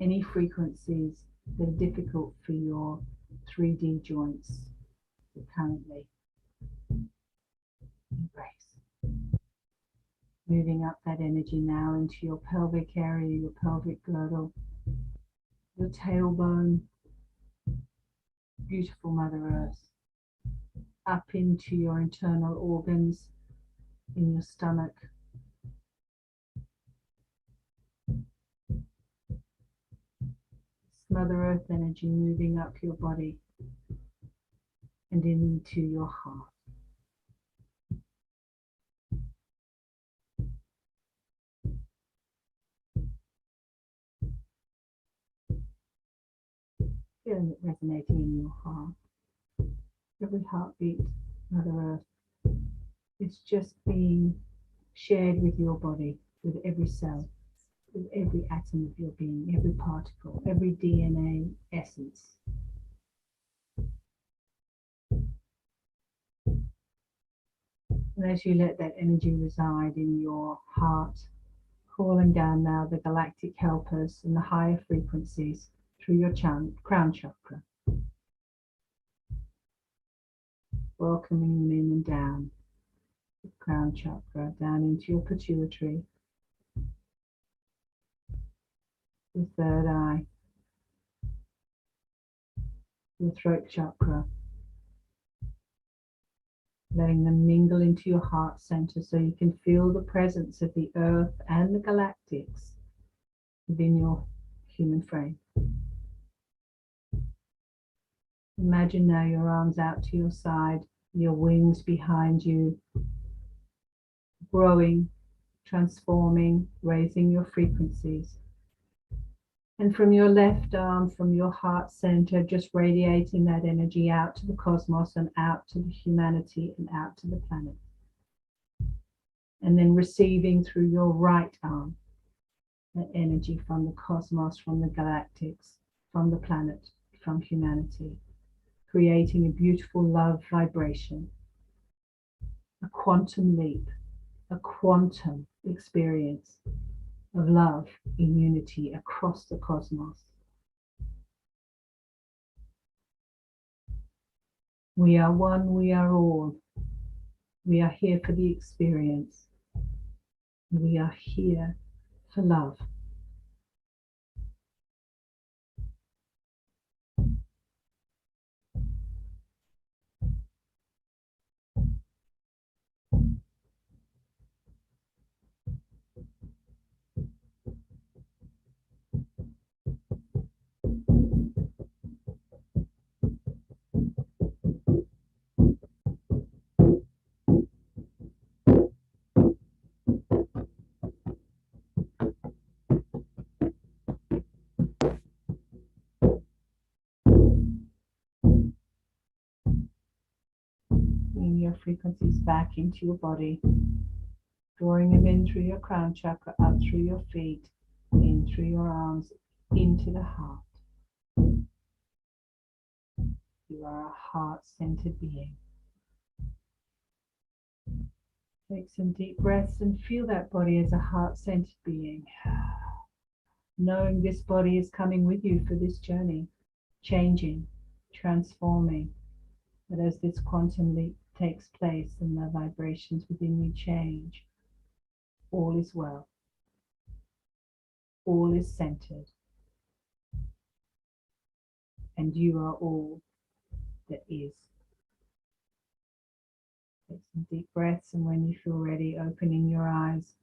any frequencies that are difficult for your 3D joints to currently embrace. Moving up that energy now into your pelvic area, your pelvic girdle, your tailbone, beautiful Mother Earth, up into your internal organs, in your stomach, Mother Earth energy moving up your body and into your heart. Feeling it resonating in your heart. Every heartbeat, Mother Earth, is just being shared with your body, with every cell, with every atom of your being, every particle, every DNA essence. And as you let that energy reside in your heart, calling down now the galactic helpers and the higher frequencies through your crown chakra, welcoming them in and down the crown chakra, down into your pituitary, your third eye, your throat chakra, letting them mingle into your heart center so you can feel the presence of the earth and the galactics within your human frame. Imagine now your arms out to your side, your wings behind you, growing, transforming, raising your frequencies. And from your left arm, from your heart center, just radiating that energy out to the cosmos and out to the humanity and out to the planet. And then receiving through your right arm that energy from the cosmos, from the galactics, from the planet, from humanity, creating a beautiful love vibration, a quantum leap, a quantum experience of love in unity across the cosmos. We are one, we are all. We are here for the experience. We are here for love. Bring your frequencies back into your body, drawing them in through your crown chakra, up through your feet, in through your arms, into the heart. You are a heart-centered being. Take some deep breaths and feel that body as a heart-centered being. Knowing this body is coming with you for this journey, changing, transforming. But as this quantum leap takes place and the vibrations within you change, all is well. All is centered. And you are all that is. Take some deep breaths, and when you feel ready, opening your eyes.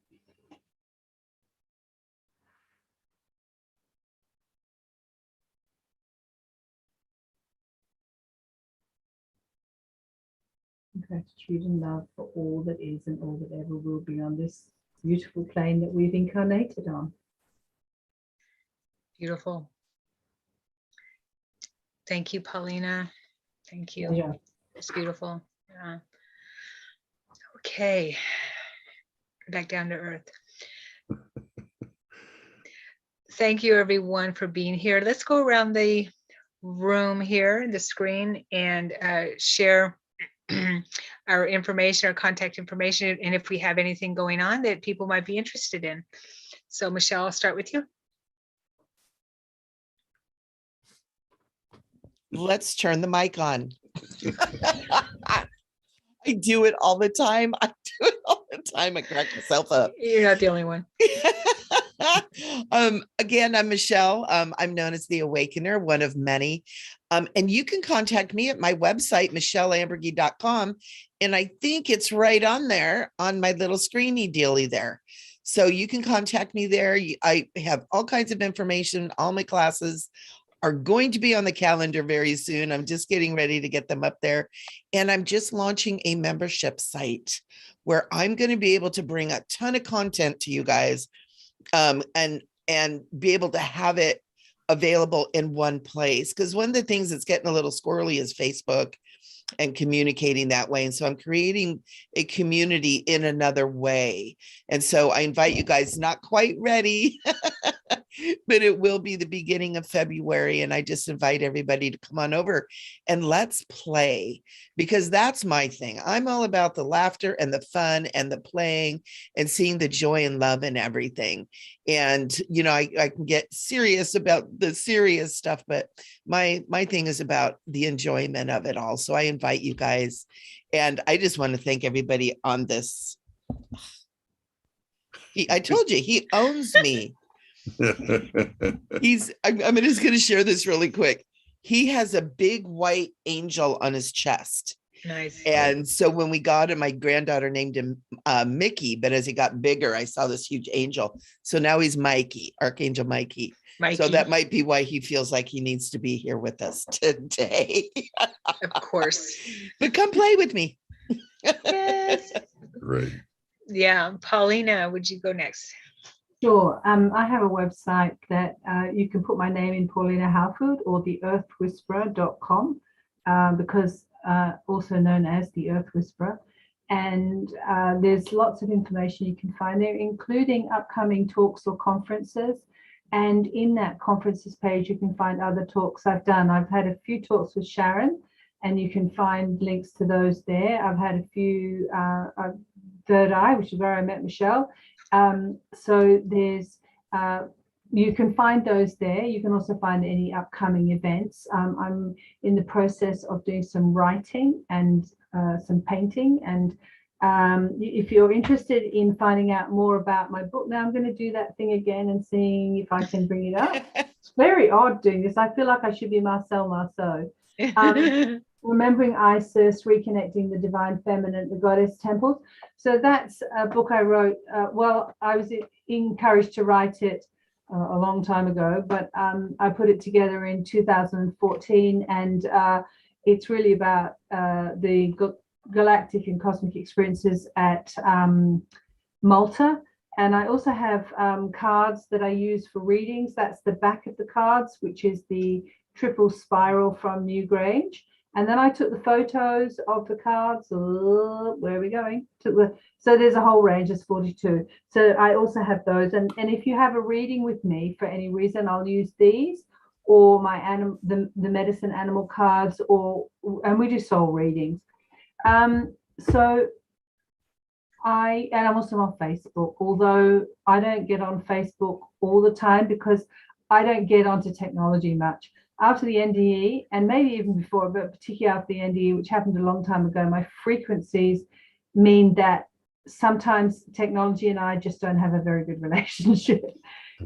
Gratitude and love for all that is and all that ever will be on this beautiful plane that we've incarnated on. Beautiful. Thank you, Paulina. Thank you. Yeah. It's beautiful. Yeah. Okay. Back down to earth. thank you everyone for being here. Let's go around the room here, the screen, and share our information, our contact information, and if we have anything going on that people might be interested in. So Michele, I'll start with you. Let's turn the mic on. I do it all the time. I crack myself up. You're not the only one. Again, I'm Michele. I'm known as the Awakener, one of many. And you can contact me at my website, micheleamburgey.com. And I think it's right on there on my little screeny dealy there. So you can contact me there. I have all kinds of information. All my classes are going to be on the calendar very soon. I'm just getting ready to get them up there. And I'm just launching a membership site where I'm going to be able to bring a ton of content to you guys, and be able to have it available in one place. Because one of the things that's getting a little squirrely is Facebook and communicating that way. And so I'm creating a community in another way. And so I invite you guys, not quite ready, but it will be the beginning of February. And I just invite everybody to come on over and let's play, because that's my thing. I'm all about the laughter and the fun and the playing and seeing the joy and love in everything. And, you know, I can get serious about the serious stuff, but my thing is about the enjoyment of it all. So I invite you guys, and I just want to thank everybody on this. I told you, he owns me. I'm just going to share this really quick. He has a big white angel on his chest. Nice. And so when we got him, my granddaughter named him Mickey, but as he got bigger, I saw this huge angel. So now he's Mikey, Archangel Mikey. So that might be why he feels like he needs to be here with us today. Of course. But come play with me. Yes. Right. Yeah. Paulina, would you go next? Sure. I have a website that you can put my name in, Paulina Halford, or theearthwhisperer.com, because also known as the Earth Whisperer. And there's lots of information you can find there, including upcoming talks or conferences. And in that conferences page, you can find other talks I've done. I've had a few talks with Sharon, and you can find links to those there. I've had a few, Third Eye, which is where I met Michele. So there's, you can find those there. You can also find any upcoming events. I'm in the process of doing some writing and some painting. And if you're interested in finding out more about my book, now I'm going to do that thing again and seeing if I can bring it up. It's very odd doing this. I feel like I should be Marcel Marceau. Remembering Isis, Reconnecting the Divine Feminine, the Goddess Temples. So that's a book I wrote. Well, I was encouraged to write it a long time ago, but I put it together in 2014, and it's really about the galactic and cosmic experiences at Malta. And I also have cards that I use for readings. That's the back of the cards, which is the triple spiral from Newgrange. And then I took the photos of the cards. Where are we going? So there's a whole range, there's 42. So I also have those. And if you have a reading with me for any reason, I'll use these, or my the medicine animal cards, and we do soul readings. So I'm also on Facebook, although I don't get on Facebook all the time because I don't get onto technology much. After the NDE, and maybe even before, but particularly after the NDE, which happened a long time ago, my frequencies mean that sometimes technology and I just don't have a very good relationship.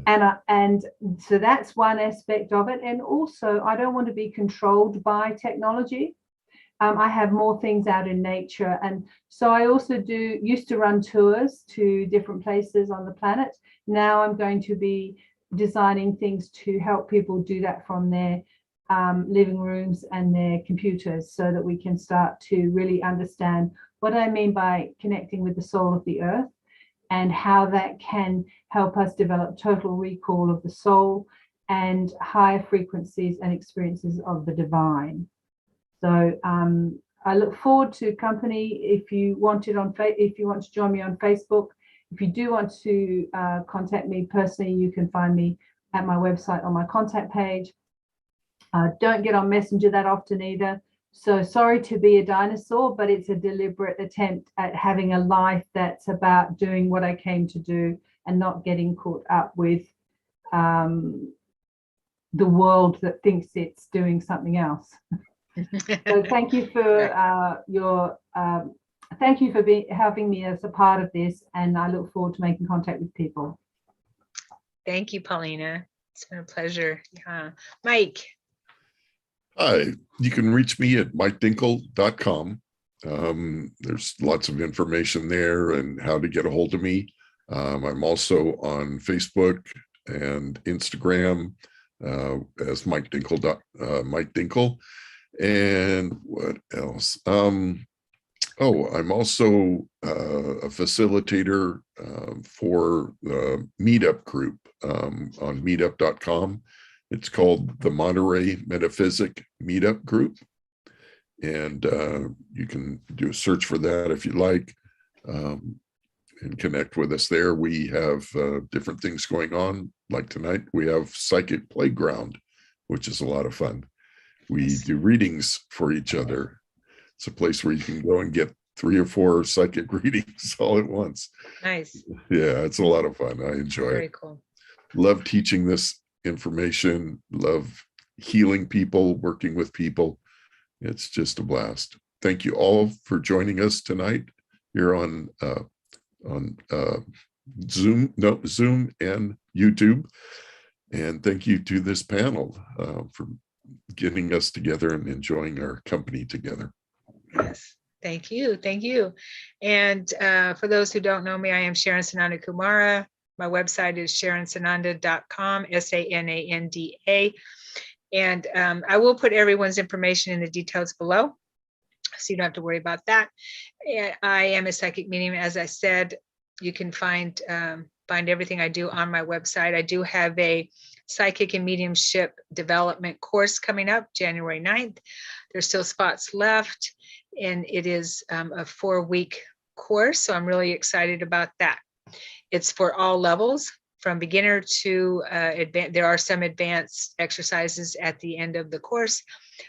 And so that's one aspect of it. And also, I don't want to be controlled by technology. I have more things out in nature. And so I also used to run tours to different places on the planet. Now I'm going to be designing things to help people do that from their living rooms and their computers, so that we can start to really understand what I mean by connecting with the soul of the earth, and how that can help us develop total recall of the soul and higher frequencies and experiences of the divine. So I look forward to company. If you want to join me on Facebook, if you do want to contact me personally, you can find me at my website on my contact page. Don't get on Messenger that often either. So sorry to be a dinosaur, but it's a deliberate attempt at having a life that's about doing what I came to do and not getting caught up with the world that thinks it's doing something else. So thank you for thank you for having me as a part of this, and I look forward to making contact with people. Thank you, Paulina. It's been a pleasure. Yeah. Mike. Hi, you can reach me at mikedinkle.com. There's lots of information there and how to get a hold of me. I'm also on Facebook and Instagram as Mike Dinkle. And what else? I'm also a facilitator for the meetup group on meetup.com. It's called the Monterey Metaphysic Meetup Group. And you can do a search for that if you like, and connect with us there. We have different things going on. Like tonight, we have Psychic Playground, which is a lot of fun. We do readings for each other. It's a place where you can go and get 3 or 4 psychic readings all at once. Nice. Yeah, it's a lot of fun. I enjoy it. Very cool. Love teaching this information, love healing people, working with people. It's just a blast. Thank you all for joining us tonight here on Zoom and YouTube. And thank you to this panel for getting us together and enjoying our company together. Yes. Thank you. Thank you. And for those who don't know me, I am Sharon Sananda Kumara. My website is sharonsananda.com, SANANDA. And I will put everyone's information in the details below, so you don't have to worry about that. I am a psychic medium. As I said, you can find everything I do on my website. I do have a psychic and mediumship development course coming up January 9th. There's still spots left, and it is a 4-week course. So I'm really excited about that. It's for all levels, from beginner to advanced. There are some advanced exercises at the end of the course,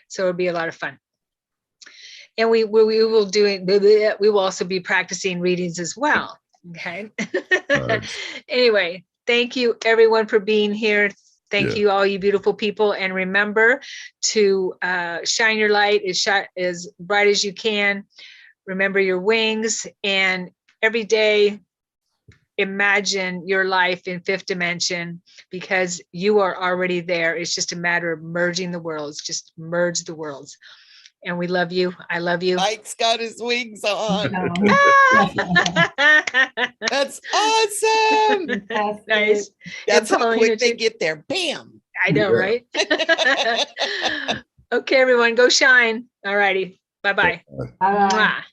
so it'll be a lot of fun. And we will also be practicing readings as well. Okay. Anyway, thank you everyone for being here. Thank you, all you beautiful people. And remember to shine your light as bright as you can. Remember your wings, and every day imagine your life in 5th dimension, because you are already there. It's just a matter of merging the worlds. Just merge the worlds. And we love you. I love you. Mike's got his wings on. That's awesome. Nice. That's how quick they get there. Bam. I know, right? Okay, everyone, go shine. All righty. Bye-bye. Bye.